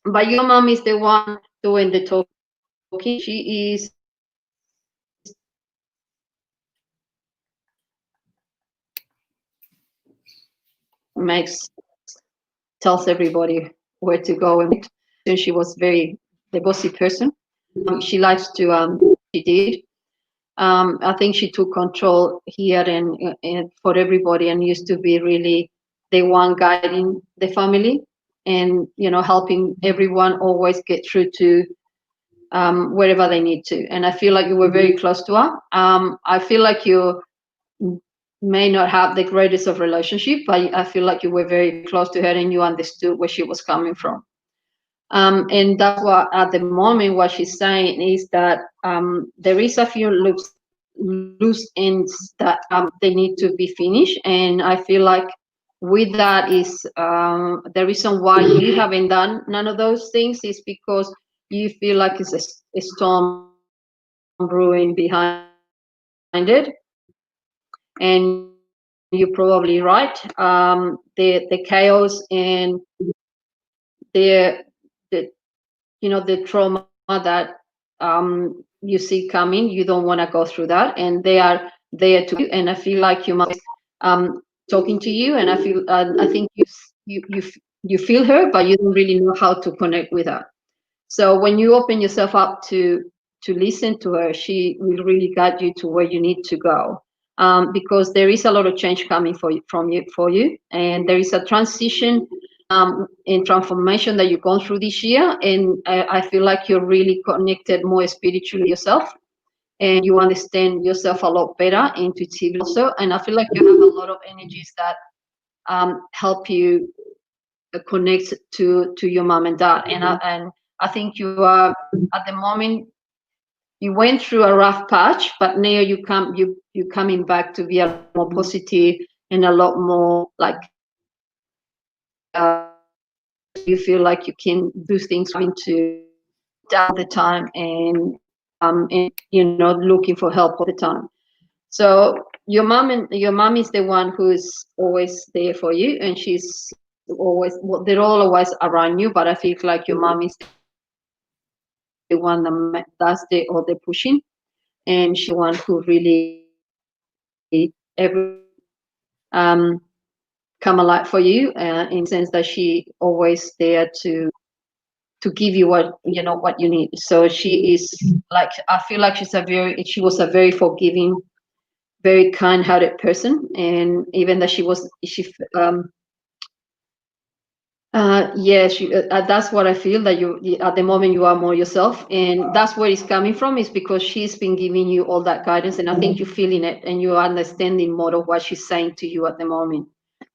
But your mom is the one doing the talking. she is makes tells everybody where to go, and she was very the bossy person. She likes to she did. I think she took control here and for everybody, and used to be really the one guiding the family, and helping everyone always get through to wherever they need to. And I feel like you were very close to her. I feel like you may not have the greatest of relationship, but I feel like you were very close to her and you understood where she was coming from. And that's what at the moment what she's saying is that there is a few loose ends that they need to be finished, and I feel like with that is the reason why you haven't done none of those things is because you feel like it's a storm brewing behind it, and you're probably right. The chaos and the the the trauma that you see coming, you don't want to go through that, and they are there to you. And I feel like you must talking to you, and I think you feel her, but you don't really know how to connect with her. So when you open yourself up to listen to her, she will really guide you to where you need to go, because there is a lot of change coming for you, and there is a transition in transformation that you've gone through this year. And I feel like you're really connected more spiritually yourself, and you understand yourself a lot better intuitively also. And I feel like you have a lot of energies that help you connect to your mom and dad. And I think you are at the moment you went through a rough patch, but now you coming back to be a lot more positive and a lot more like you feel like you can do things into down the time, and looking for help all the time. So your mom is the one who's always there for you, and she's always they're always around you. But I feel like your mom is the one that does all the pushing, and she's the one who really every come alive for you, in the sense that she always there to give you what you need. So she is like, I feel like she was a very forgiving, very kind-hearted person. And even that that's what I feel, that you at the moment you are more yourself, and that's where it's coming from, is because she's been giving you all that guidance, and I think you're feeling it and you're understanding more of what she's saying to you at the moment.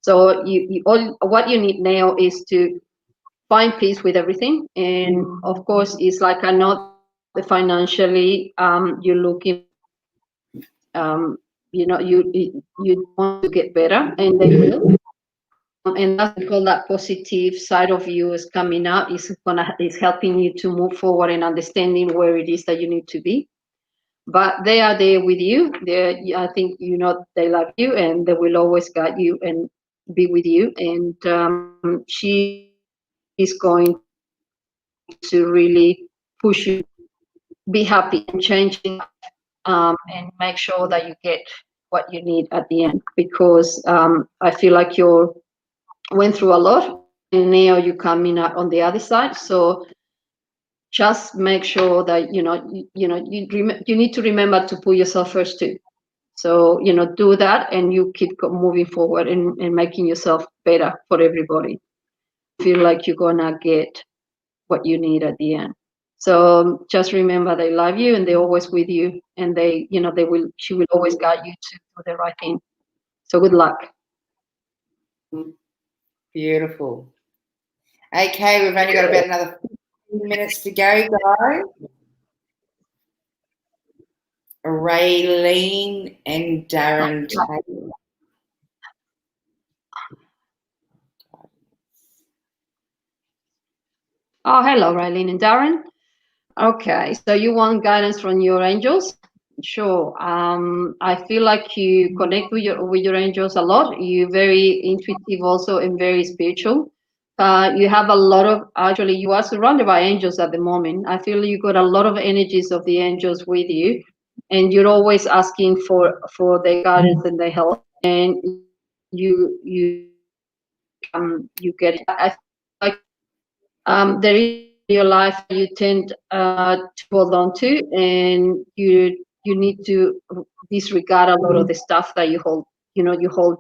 So all what you need now is to find peace with everything. And of course, it's like, I know that financially you're looking, you want to get better, and they will. And that's because that positive side of you is coming out, is helping you to move forward and understanding where it is that you need to be. But they are there with you. I think they love you, and they will always guide you and be with you. And she is going to really push you, be happy and changing, and make sure that you get what you need at the end. Because I feel like you went through a lot, and now you're coming out on the other side. So just make sure that you need to remember to put yourself first too. So do that, and you keep moving forward and making yourself better for everybody. Feel like you're gonna get what you need at the end. So just remember, they love you and they're always with you, and she will always guide you to do the right thing. So good luck. Beautiful. Okay, we've only got about another 15 minutes to go, guys. Raylene and Darren Taylor. Oh, hello, Raylene and Darren. Okay, so you want guidance from your angels? Sure. I feel like you connect with your angels a lot. You're very intuitive also, and very spiritual. You have a lot of, actually, you are surrounded by angels at the moment. I feel you got a lot of energies of the angels with you, and you're always asking for their guidance and their help, and you get it. I feel like there is in your life you tend to hold on to, and you need to disregard a lot of the stuff that you hold, you hold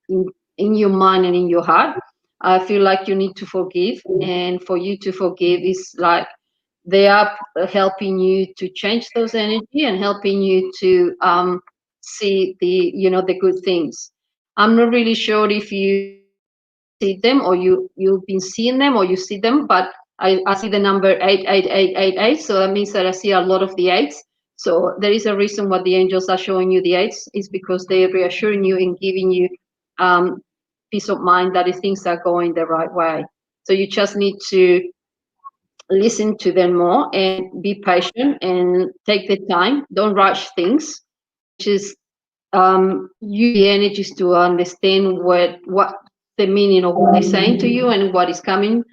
in your mind and in your heart. I feel like you need to forgive, and for you to forgive is like they are helping you to change those energy and helping you to see the good things. I'm not really sure if you see them, or you've been seeing them, or you see them, but I see the number 88888, so that means that I see a lot of the eights. So there is a reason why the angels are showing you the eights, is because they're reassuring you and giving you um, peace of mind that things are going the right way. So you just need to listen to them more and be patient and take the time. Don't rush things. Just use the energies to understand what the meaning of what they're saying to you and what is coming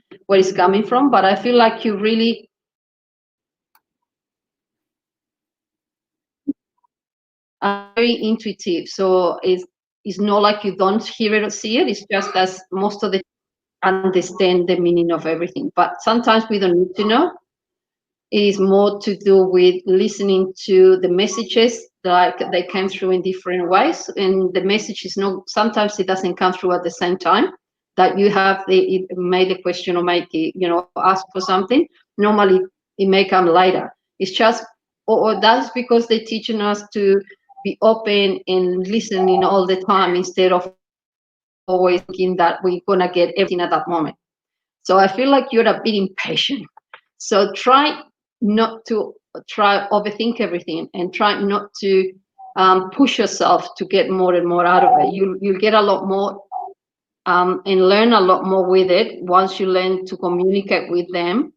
from. But I feel like you really are very intuitive. So it's not like you don't hear it or see it. It's just as most of the understand the meaning of everything. But sometimes we don't need to know. It is more to do with listening to the messages, like they came through in different ways, and the message is not, sometimes it doesn't come through at the same time that you have made a question or ask for something. Normally it may come later. It's just, or that's because they're teaching us to be open and listening all the time, instead of always thinking that we're gonna get everything at that moment. So I feel like you're a bit impatient. So try not to overthink everything, and try not to push yourself to get more and more out of it. You'll get a lot more and learn a lot more with it once you learn to communicate with them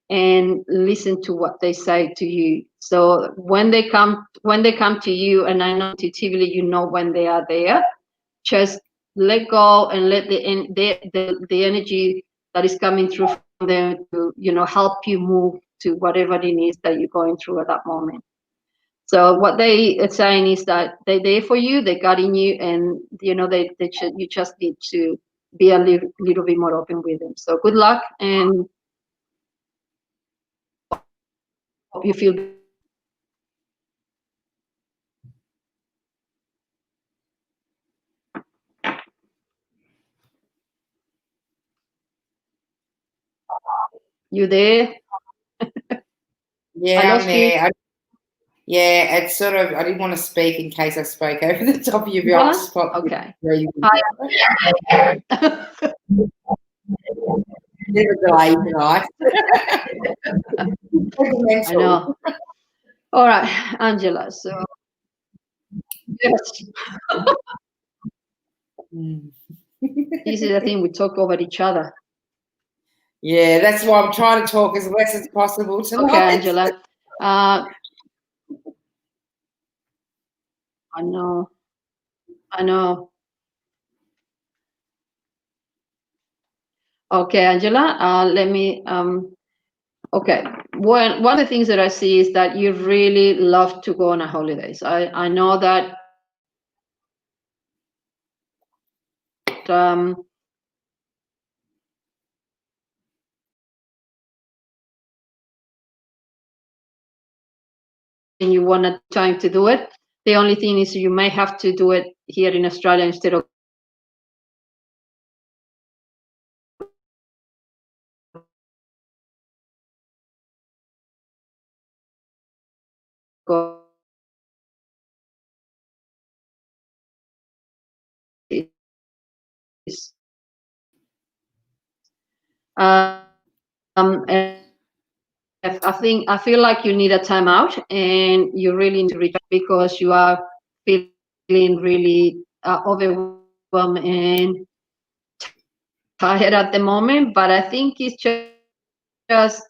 and listen to what they say to you. So when they come to you, and I know intuitively you know when they are there, just let go and let the energy that is coming through from them to help you move to whatever it is that you're going through at that moment. So what they are saying is that they're there for you, they're guiding you, and you just need to be a little bit more open with them. So good luck, and hope you feel. You there? Yeah, I I'm lost you. there. Yeah, it's sort of, I didn't want to speak in case I spoke over the top of your Hola? spot. Okay. Hi. Never delay tonight. I know. All right, Angela. So yes, this is the thing, we talk over each other. Yeah, that's why I'm trying to talk as less as possible tonight. Okay, Angela. I know. Okay, Angela. Let me. Okay. One of the things that I see is that you really love to go on a holidays. I know that. And you want a time to do it. The only thing is you may have to do it here in Australia instead of go. And I feel like you need a timeout, and you really need to reach out, because you are feeling really overwhelmed and tired at the moment. But I think it's just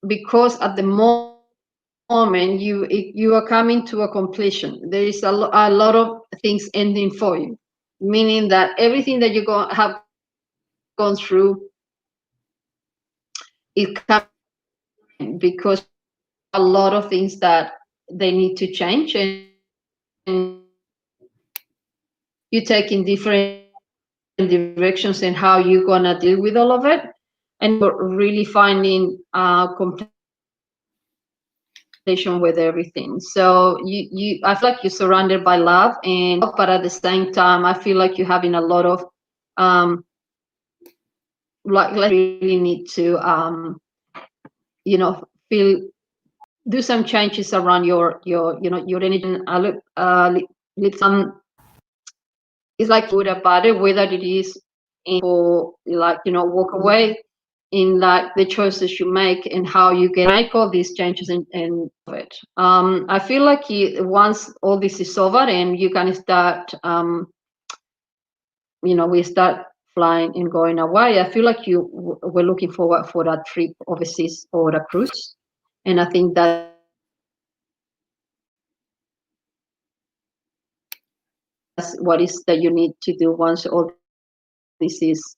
because at the moment you are coming to a completion. There is a lot of things ending for you, meaning that everything that you have gone through is coming because a lot of things that they need to change, and you take in different directions and how you're gonna deal with all of it, and you're really finding completion with everything. So I feel like you're surrounded by love, and but at the same time, I feel like you're having a lot of like really need to feel do some changes around your energy. It's like good about it, whether it is for like walk away in like the choices you make and how you can make all these changes and it. I feel like once all this is over and you can start, we start flying and going away. I feel like we're looking forward for that trip overseas or a cruise, and I think that's what is that you need to do once all this is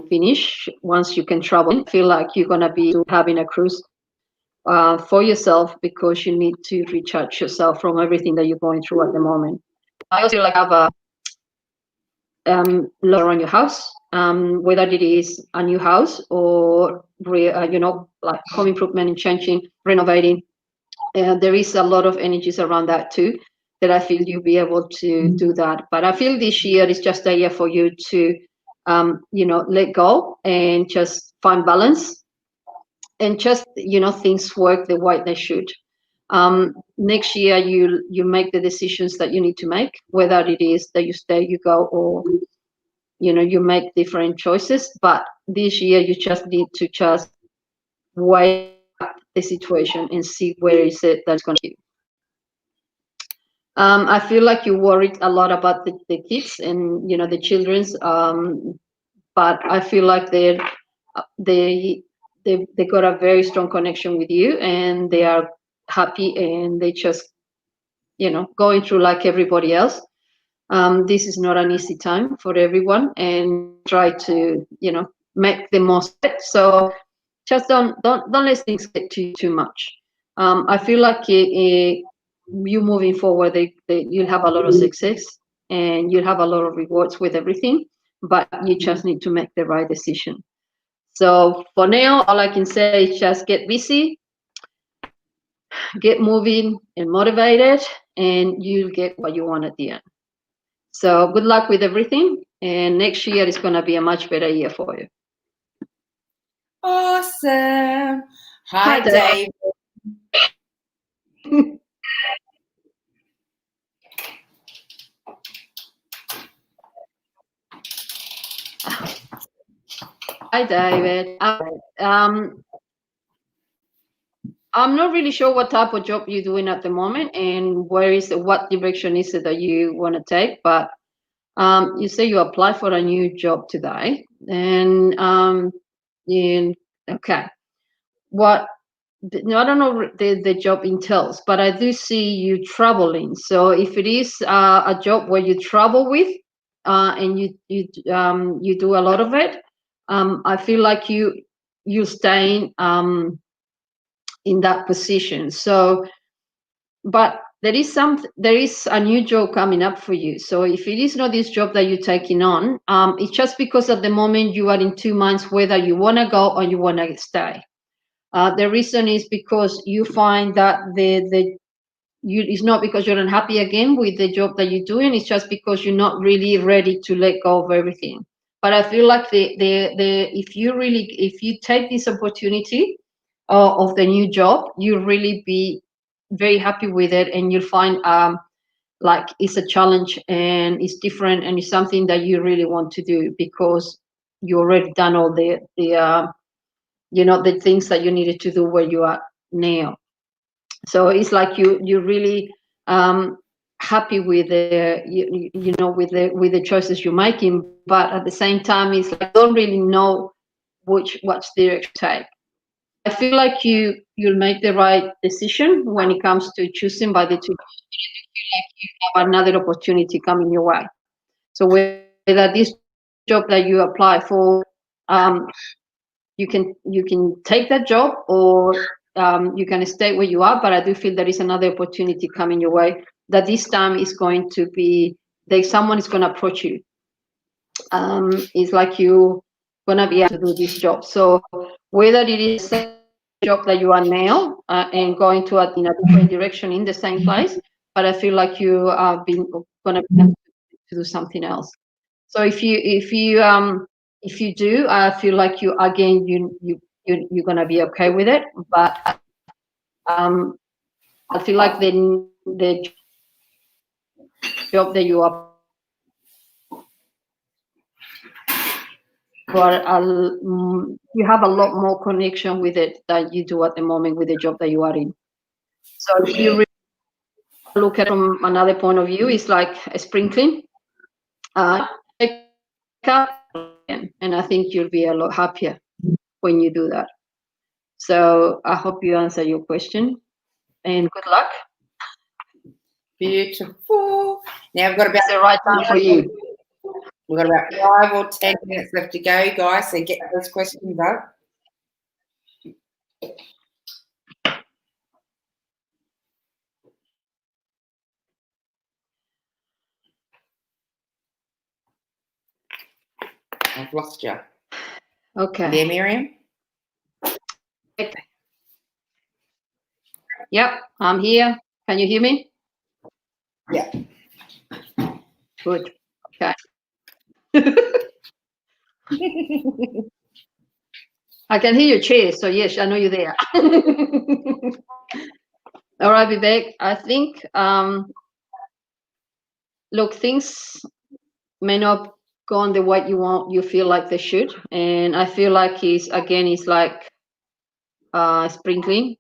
finish. Once you can travel, I feel like you're gonna be having a cruise for yourself because you need to recharge yourself from everything that you're going through at the moment. I also like have a lot around your house, whether it is a new house or like home improvement and changing, renovating. There is a lot of energies around that too, that I feel you'll be able to do that. But I feel this year is just a year for you to let go and just find balance, and just things work the way they should. Next year you make the decisions that you need to make, whether it is that you stay, you go, or you make different choices. But this year you just need to just weigh up the situation and see where is it that's going to be. I feel like you worried a lot about the kids and the children's, but I feel like they got a very strong connection with you, and they are happy, and they just going through like everybody else. This is not an easy time for everyone, and try to make the most of it. So just don't let things get to you too much. I feel like you moving forward, you'll have a lot of success and you'll have a lot of rewards with everything, but you just need to make the right decision. So for now, all I can say is just get busy, get moving and motivated, and you'll get what you want at the end. So good luck with everything, and next year is going to be a much better year for you. Awesome. Hi, Dave. Hi, David. I'm not really sure what type of job you're doing at the moment, and what direction is it that you want to take. But you say you applied for a new job today, and okay, what? No, I don't know what the job entails, but I do see you traveling. So if it is a job where you travel with, and you do a lot of it, I feel like you staying in that position. So, but there is a new job coming up for you. So if it is not this job that you're taking on, it's just because at the moment you are in 2 months whether you want to go or you want to stay. The reason is because you find that it's not because you're unhappy again with the job that you're doing. It's just because you're not really ready to let go of everything. But I feel like if you take this opportunity of the new job, you'll really be very happy with it, and you'll find like it's a challenge and it's different and it's something that you really want to do because you already done all the things that you needed to do where you are now. So it's like you're really happy with with the choices you're making, but at the same time it's like you don't really know what's direction to take. I feel like you'll make the right decision when it comes to choosing by the two. You have another opportunity coming your way. So whether whether this job that you apply for, you can take that job, or you can stay where you are. But I do feel there is another opportunity coming your way, that this time is going to be, someone is going to approach you. It's like you going to be able to do this job. So whether it is the job that you are now, and going to in a different direction in the same place, but I feel like you are going to be able to do something else. So if you do, I feel like you're going to be okay with it. But I feel like the job that you are you have a lot more connection with it than you do at the moment with the job that you are in. So if you really look at it from another point of view, it's like a sprinkling. Take up, and I think you'll be a lot happier when you do that. So I hope you answer your question, and good luck. Beautiful. Now we've got about the right time for you. We've got about 5 or 10 minutes left to go, guys. So get those questions up. I've lost you. Okay. There, Miriam? Yep, I'm here. Can you hear me? Yeah. Good. Okay. I can hear your chair, so yes, I know you're there. All right, Vivek. I think, look, things may not go on the way you feel like they should, and I feel like it's like sprinkling.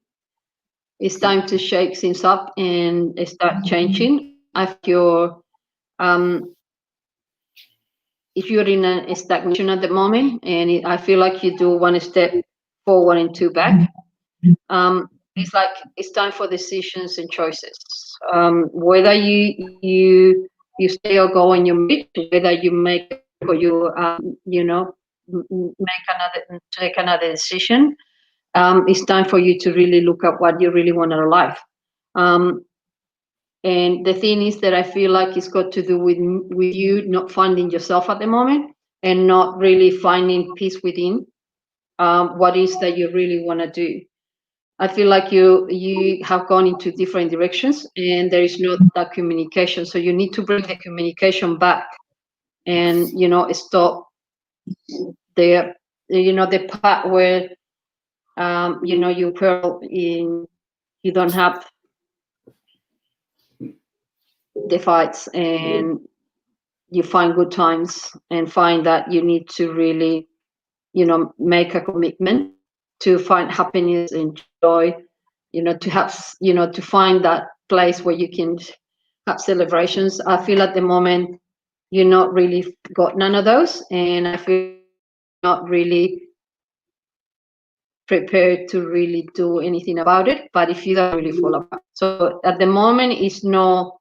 It's time to shake things up and start changing. I feel if you're in a stagnation at the moment, and I feel like you do one step forward and two back, it's like it's time for decisions and choices. Whether you stay or go in your marriage, whether you make or you take another decision. It's time for you to really look at what you really want out of life. And the thing is that I feel like it's got to do with you not finding yourself at the moment, and not really finding peace within what is that you really want to do. I feel like you have gone into different directions, and there is no that communication. So you need to bring the communication back, and stop the part where you pearl in, you don't have the fights, and you find good times, and find that you need to really make a commitment to find happiness and joy, to have to find that place where you can have celebrations. I feel at the moment you're not really got none of those, and I feel not really prepared to really do anything about it. But if you don't really fall apart, so at the moment it's no,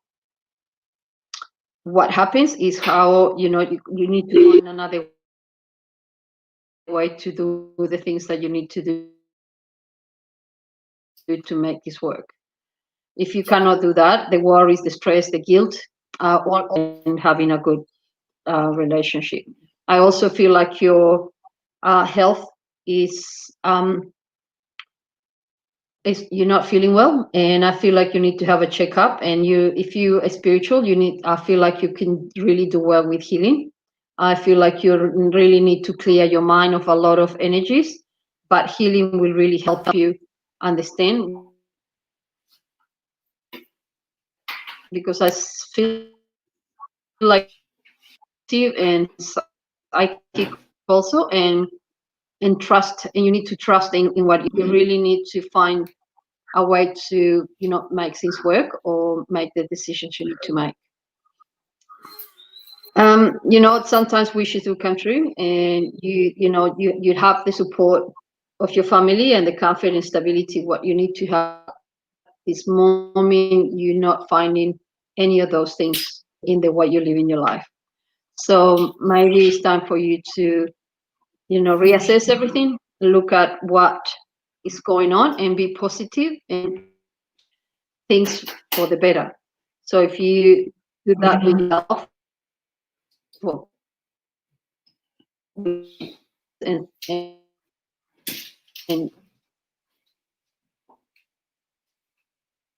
what happens is how you need to find another way to do the things that you need to do to make this work. If you cannot do that, the worries, the stress, the guilt, all in having a good relationship. I also feel like your health is you're not feeling well, and I feel like you need to have a checkup. And if you are spiritual, I feel like you can really do well with healing. I feel like you really need to clear your mind of a lot of energies, but healing will really help you understand, because I feel like and psychic also, and trust, and you need to trust in what you really need to find a way to make things work, or make the decisions you need to make. Sometimes wishes do come true, and you have the support of your family and the confidence, stability. What you need to have this moment, you're not finding any of those things in the way you live in your life. So maybe it's time for you to, reassess everything, look at what is going on, and be positive and change things for the better. So if you do that with yourself, well, and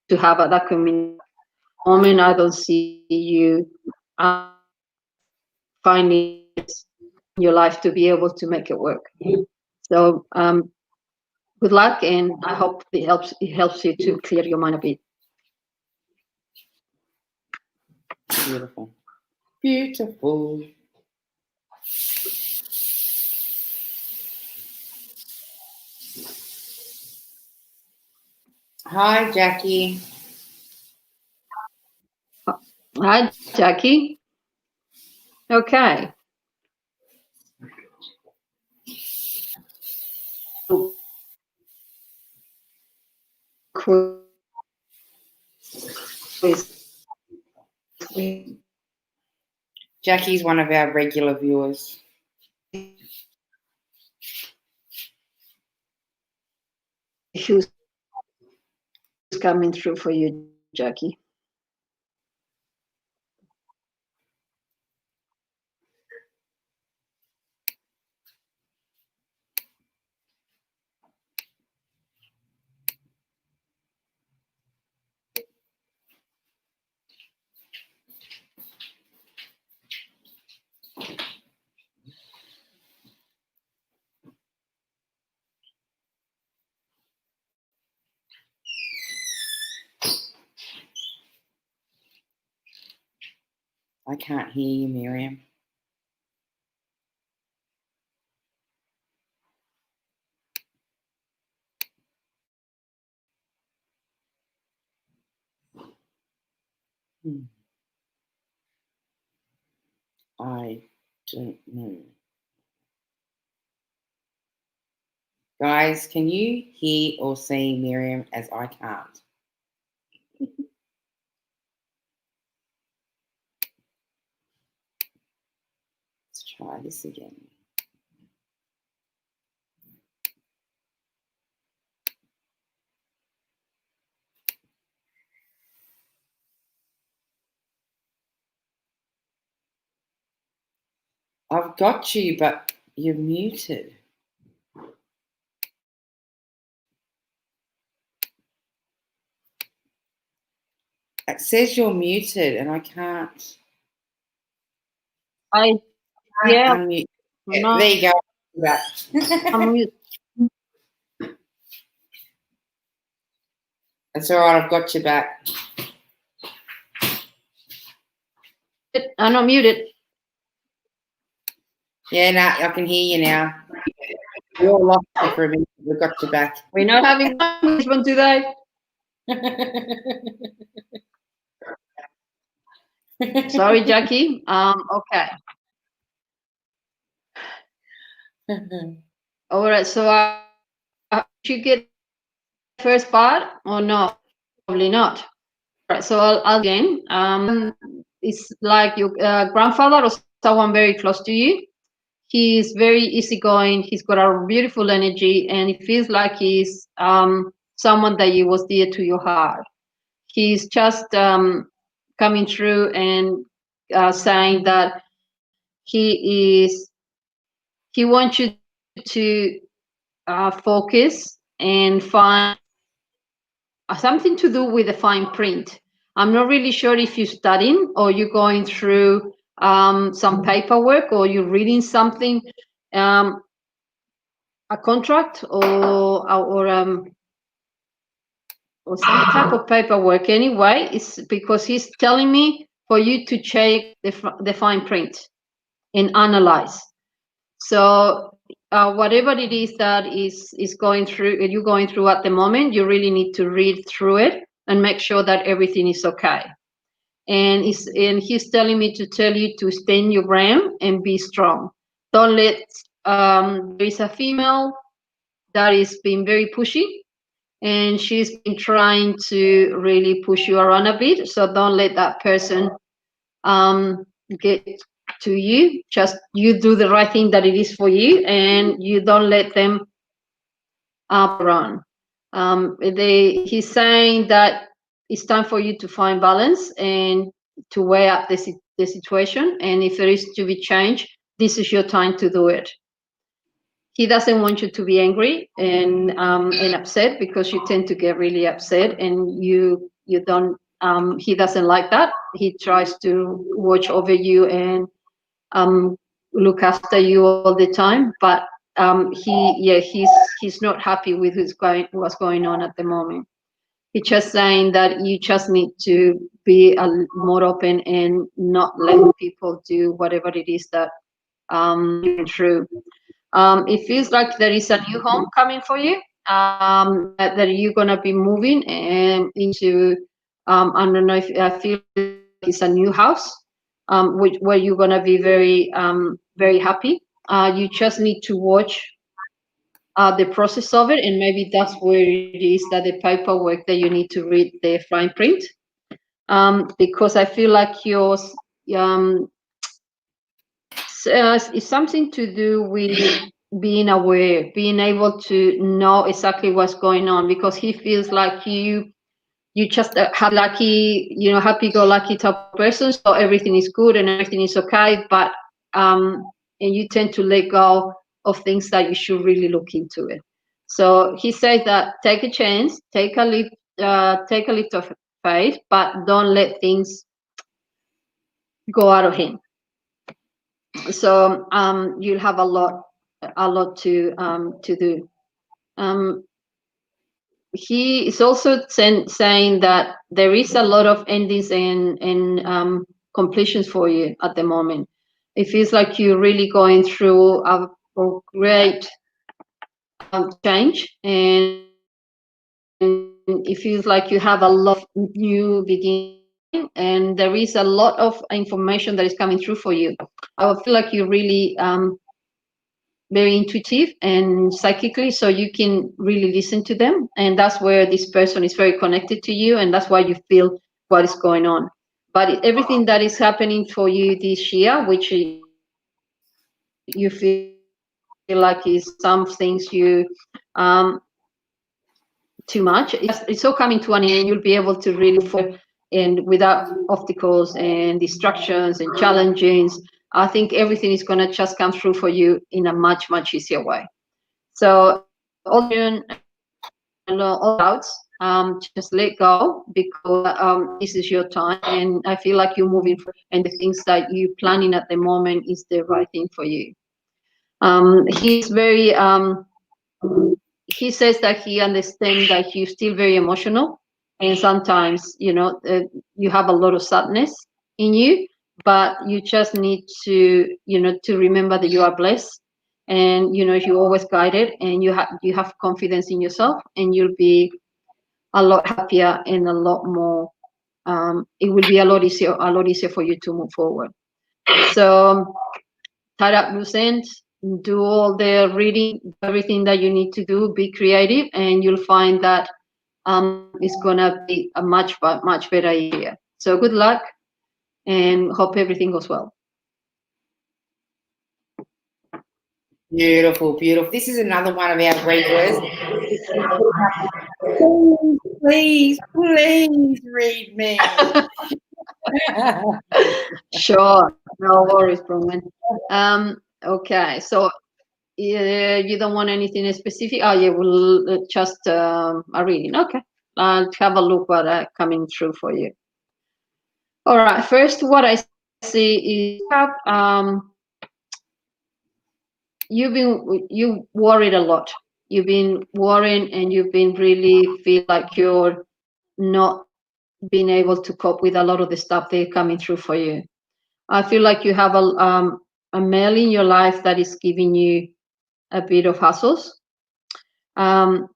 to have that community moment, I don't see you finding your life to be able to make it work. So good luck, and I hope it helps you to clear your mind a bit. Beautiful. Beautiful. Hi, Jackie. Hi, Jackie. Okay. Jackie's one of our regular viewers. Who's coming through for you, Jackie? I can't hear you, Miriam. I don't know. Guys, can you hear or see Miriam as I can't? Let's try this again. I've got you, but you're muted. It says you're muted, and I can't. Yeah. Unmute. No. There you go. Unmute. It's all right. I've got you back. I'm not muted. Yeah, no, I can hear you now. We all lost you for a minute. We've got you back. We're not having one today. Sorry, Jackie. Okay. All right. So, did you get the first part or no? Probably not. All right. So I'll again. It's like your grandfather or someone very close to you. He's very easygoing. He's got a beautiful energy, and it feels like he's someone that you was dear to your heart. He's just coming through and saying that he wants you to focus and find something to do with the fine print. I'm not really sure if you're studying or you're going through some paperwork or you're reading something, a contract or some type of paperwork. Anyway, it's because he's telling me for you to check the fine print and analyze. So whatever it is that is going through, you're going through at the moment, you really need to read through it and make sure that everything is okay. And he's telling me to tell you to stay in your brand and be strong. Don't let there is a female that is being very pushy, and she's been trying to really push you around a bit. So don't let that person get to you. Just you do the right thing that it is for you, and you don't let them run. He's saying that it's time for you to find balance and to weigh up the situation. And if there is to be change, this is your time to do it. He doesn't want you to be angry and upset, because you tend to get really upset, and you don't. He doesn't like that. He tries to watch over you and look after you all the time, but he's not happy with what's going on at the moment. He's just saying that you just need to be more open and not let people do whatever it is that you're through. It feels like there is a new home coming for you, that you're gonna be moving into. I don't know if I feel like it's a new house, where you're gonna be very happy. You just need to watch the process of it, and maybe that's where it is that the paperwork that you need to read the fine print, because I feel like yours it's something to do with being aware, being able to know exactly what's going on, because he feels like you just have lucky, happy-go-lucky type of person, so everything is good and everything is okay, but and you tend to let go of things that you should really look into it. So he said that take a chance, take a leap of faith, but don't let things go out of hand. So you'll have a lot to do. He is also saying that there is a lot of endings and completions for you at the moment. It feels like you're really going through a great change, and it feels like you have a lot of new beginnings, and there is a lot of information that is coming through for you. I feel like you're really very intuitive and psychically, so you can really listen to them, and that's where this person is very connected to you, and that's why you feel what is going on. But everything that is happening for you this year, which you feel like is some things you too much, it's all coming to an end. You'll be able to really focus, and without obstacles and distractions and challenges. I think everything is going to just come through for you in a much easier way. So all doubts, just let go, because this is your time, and I feel like you're moving forward, and the things that you're planning at the moment is the right thing for you. He's very he says that he understands that you're still very emotional, and sometimes you have a lot of sadness in you, but you just need to to remember that you are blessed, and you're always guided, and you have confidence in yourself, and you'll be a lot happier and a lot more it will be a lot easier for you to move forward. So tie up loose ends, do all the reading, everything that you need to do, be creative, and you'll find that it's gonna be a much better year. So good luck, and hope everything goes well. Beautiful. This is another one of our readers. Please read me. Sure, no worries, Bronwyn. Okay, so you don't want anything specific? Oh, yeah, we'll just a reading. Okay, I'll have a look what coming through for you. All right, first what I see is you worried a lot. You've been worrying, and you've been really feel like you're not being able to cope with a lot of the stuff they're coming through for you. I feel like you have a male in your life that is giving you a bit of hassles, and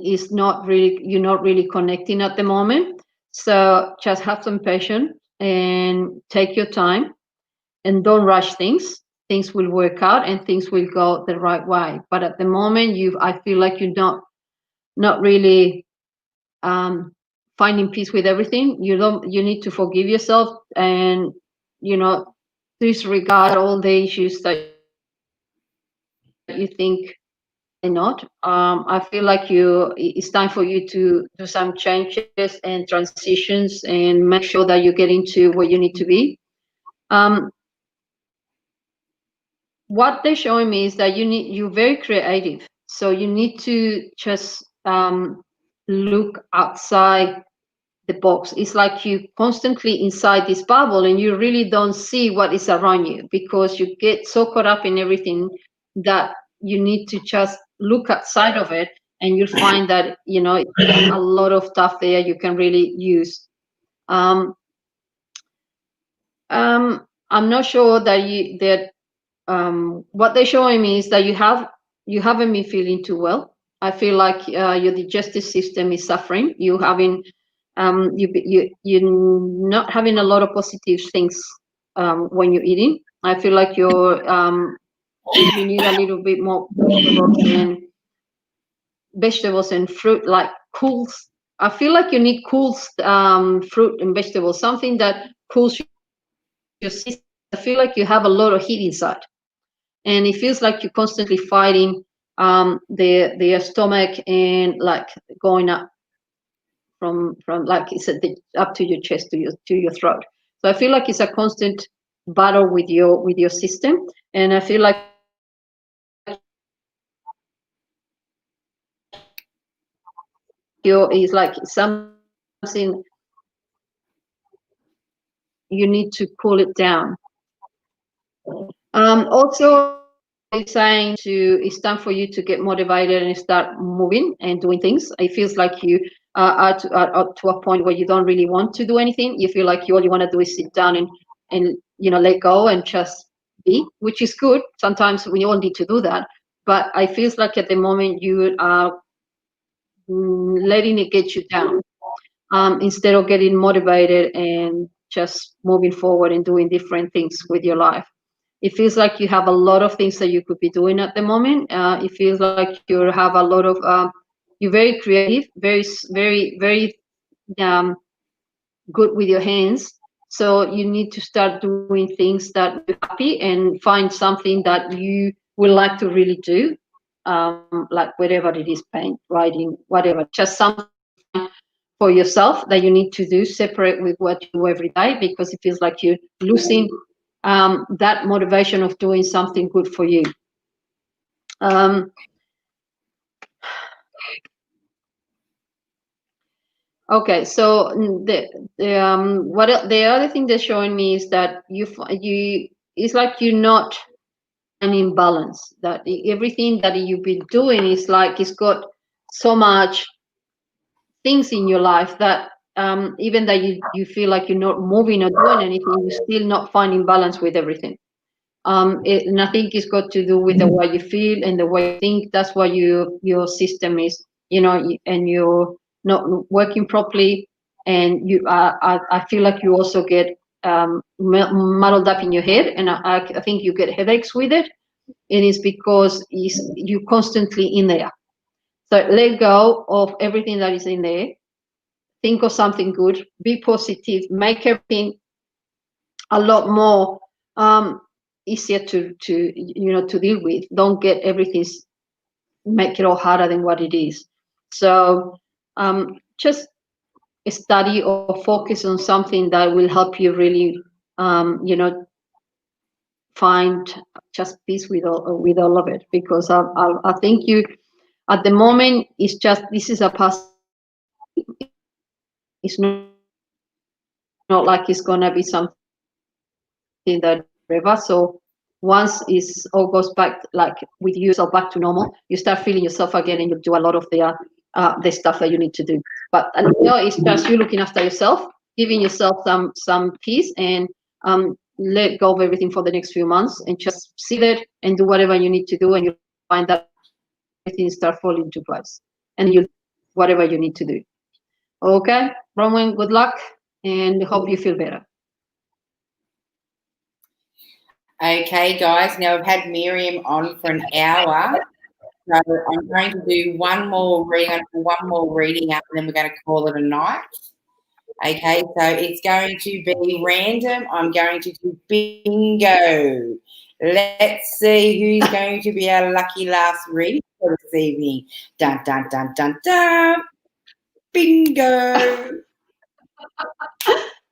you're not really connecting at the moment. So just have some patience and take your time, and don't rush things. Things will work out, and things will go the right way. But at the moment, I feel like you're not really finding peace with everything. You need to forgive yourself, and disregard all the issues that you think are not. I feel like it's time for you to do some changes and transitions and make sure that you get into where you need to be. Um, what they're showing me is that you're very creative, so you need to just look outside the box. It's like you constantly inside this bubble and you really don't see what is around you because you get so caught up in everything that you need to just look outside of it, and you'll find that a lot of stuff there you can really use. um, I'm not sure that what they're showing me is that you haven't been feeling too well. I feel like your digestive system is suffering. You're not having a lot of positive things when you're eating. I feel like you need a little bit more vegetables and fruit, like cool. I feel like you need cool fruit and vegetables, something that cools your system, because I feel like you have a lot of heat inside, and it feels like you're constantly fighting the stomach and like going up from like it's up to your chest to your throat. So I feel like it's a constant battle with your system, and I feel like is like something you need to cool it down. Also, it's saying it's time for you to get motivated and start moving and doing things. It feels like you are to a point where you don't really want to do anything. You feel like all you want to do is sit down and let go and just be, which is good. Sometimes we all need to do that, but I feels like at the moment you are letting it get you down, instead of getting motivated and just moving forward and doing different things with your life. It feels like you have a lot of things that you could be doing at the moment. It feels like you have a lot of you're very creative, very um, good with your hands. So you need to start doing things that you're happy and find something that you would like to really do, like whatever it is, paint, writing, whatever, just something that you find for yourself that you need to do separate with what you do every day, because it feels like you're losing that motivation of doing something good for you. Um, okay, so the other thing they're showing me is that you it's like you're not finding balance. That everything that you've been doing is like it's got so much things in your life that even that you feel like you're not moving or doing anything, you're still not finding balance with everything. And I think it's got to do with the way you feel and the way you think. That's why your system is, and you're not working properly. And I feel like you also get muddled up in your head, and I think you get headaches with it. It is because you're constantly in there. So let go of everything that is in there. Think of something good. Be positive. Make everything a lot more easier to deal with. Don't get everything, make it all harder than what it is. So just study or focus on something that will help you really find just peace with all of it, because I think you at the moment it's just this is a past. It's not like it's gonna be something that forever. So once it's all goes back, like with yourself back to normal, you start feeling yourself again, and you do a lot of the stuff that you need to do. But it's just you looking after yourself, giving yourself some peace, and let go of everything for the next few months, and just see that and do whatever you need to do, and you'll find that everything start falling into place, and you whatever you need to do. Okay, Bronwyn, good luck, and hope you feel better. Okay, guys, now I've had Miriam on for an hour. So I'm going to do one more reading up, and then we're going to call it a night. Okay, so it's going to be random. I'm going to do bingo. Let's see who's going to be our lucky last reading for this evening. Dun, dun, dun, dun, dun. Bingo.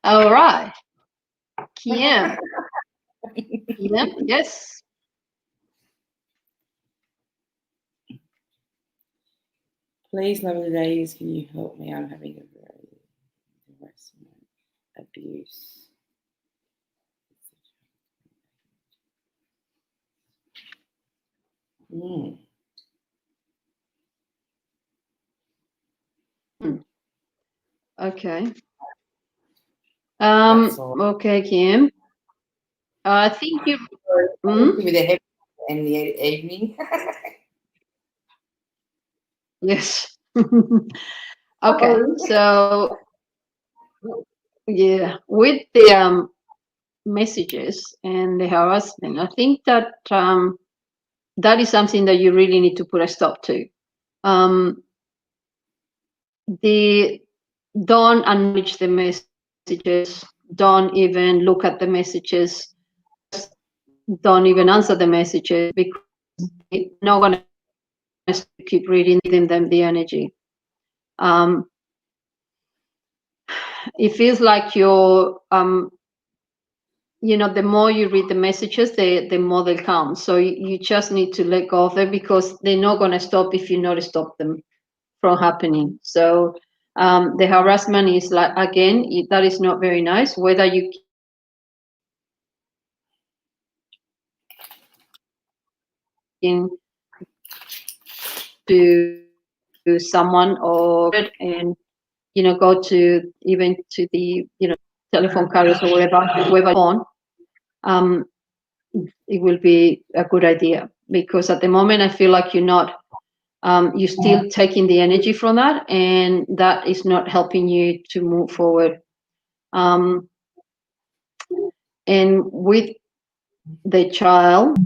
All right. Kim. Kim, yes. Please, lovely ladies, can you help me? I'm having a very harassment, abuse. Okay. That's all. Okay, Kim. I think you. With the heavy in the evening. Yes. Okay. So yeah, with the messages and the harassment, I think that that is something that you really need to put a stop to. The don't acknowledge the messages. Don't even look at the messages. Don't even answer the messages because it's not going to keep reading them the energy. It feels like you're the more you read the messages, the more they'll come. So you just need to let go of them because they're not going to stop if you not stop them from happening. So the harassment is like, again, that is not very nice. Whether you can to someone or and go to even to the telephone carriers or whoever on, it will be a good idea because at the moment I feel like you're still taking the energy from that and that is not helping you to move forward. And with the child,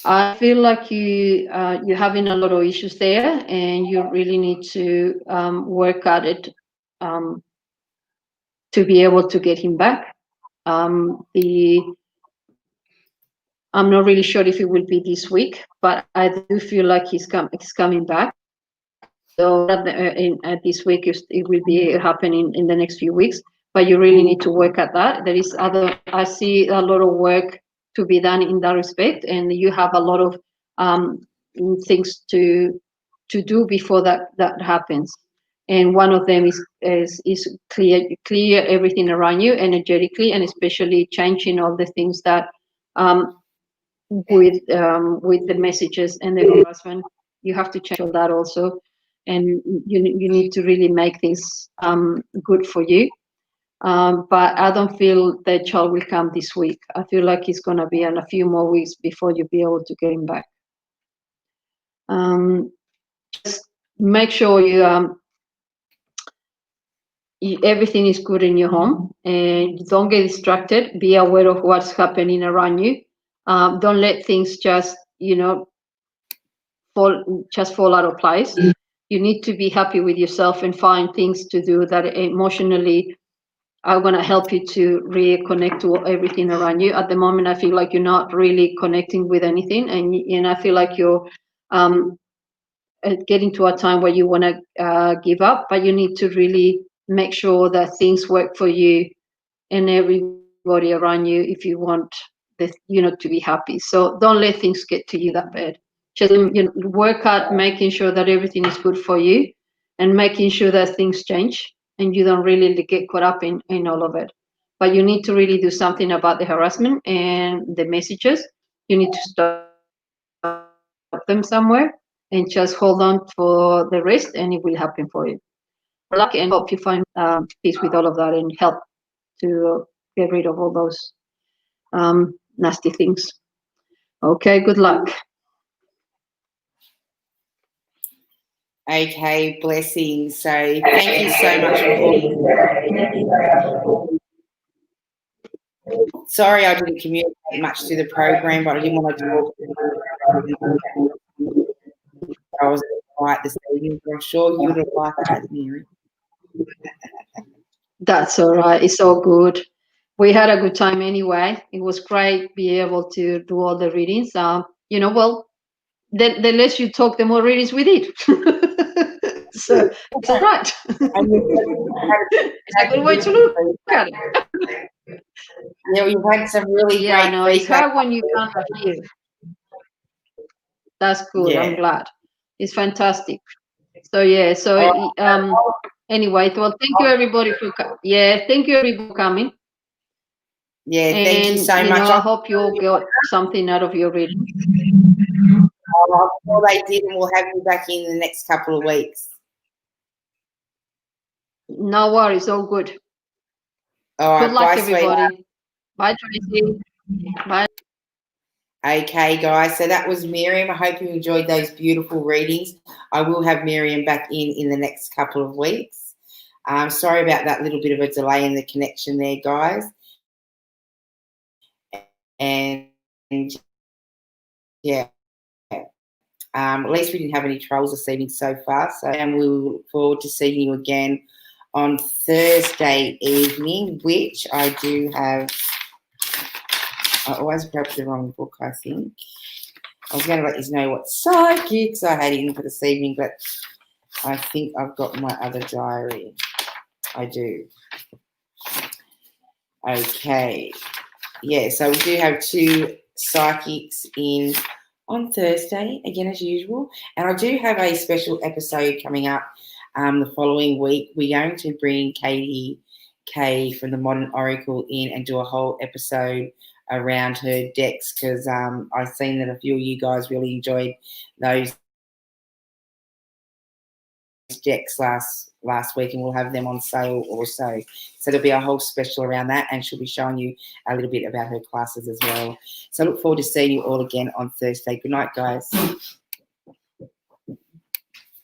I feel like you're having a lot of issues there and you really need to work at it to be able to get him back. I'm not really sure if it will be this week, but I do feel like he's coming back. So this week it will be happening in the next few weeks. But you really need to work at that. There is I see a lot of work to be done in that respect, and you have a lot of things to do before that happens. And one of them is clear everything around you energetically, and especially changing all the things that with the messages and the harassment. You have to change all that also, and you need to really make things good for you. But I don't feel the child will come this week. I feel like it's going to be in a few more weeks before you'll be able to get him back. Just make sure everything is good in your home and don't get distracted. Be aware of what's happening around you. Don't let things just fall out of place. You need to be happy with yourself and find things to do that emotionally are going to help you to reconnect to everything around you. At the moment, I feel like you're not really connecting with anything, and I feel like you're getting to a time where you want to give up, but you need to really make sure that things work for you and everybody around you if you want to be happy. So don't let things get to you that bad. Just work at making sure that everything is good for you and making sure that things change and you don't really get caught up in all of it. But you need to really do something about the harassment and the messages. You need to stop them somewhere and just hold on for the rest and it will happen for you. Good luck and hope you find peace with all of that and help to get rid of all those nasty things. Okay, good luck. Okay, blessings. So thank you so much for sorry I didn't communicate much through the program, but I didn't want to talk. I was quiet this evening, but I'm sure you would have liked that, Mary. That's all right. It's all good. We had a good time anyway. It was great being able to do all the readings. Well, the less you talk, the more readings we did. So it's all right. And It's a good way to look at it. yeah, we've had some really Yeah, I great know. It's feedback. hard when you can't hear. That's good. I'm Yeah. glad. It's fantastic. So yeah. So anyway, well, thank you everybody for thank you everybody for coming. Yeah, thank you And so much. I hope you all got something out of your reading. I'm sure they did, and we'll have you back in the next couple of weeks. No worries, all good. All right, Good luck, bye, sweetheart. everybody. Bye, Tracy. Bye. Okay, guys, so that was Miriam. I hope you enjoyed those beautiful readings. I will have Miriam back in the next couple of weeks. Sorry about that little bit of a delay in the connection there, guys. And yeah, at least we didn't have any troubles this evening so far. So, and we look forward to seeing you again on Thursday evening, which I do have. I always grabbed the wrong book, I think. I was going to let you know what psychics I had in for this evening, but I think I've got my other diary. I do. Okay. Yeah, so we do have 2 psychics in on Thursday, again as usual. And I do have a special episode coming up the following week. We're going to bring Katie Kay from the Modern Oracle in and do a whole episode around her decks, because I've seen that a few of you guys really enjoyed those decks last week, and we'll have them on sale also. So there'll be a whole special around that, and she'll be showing you a little bit about her classes as well. So I look forward to seeing you all again on Thursday. Good night, guys.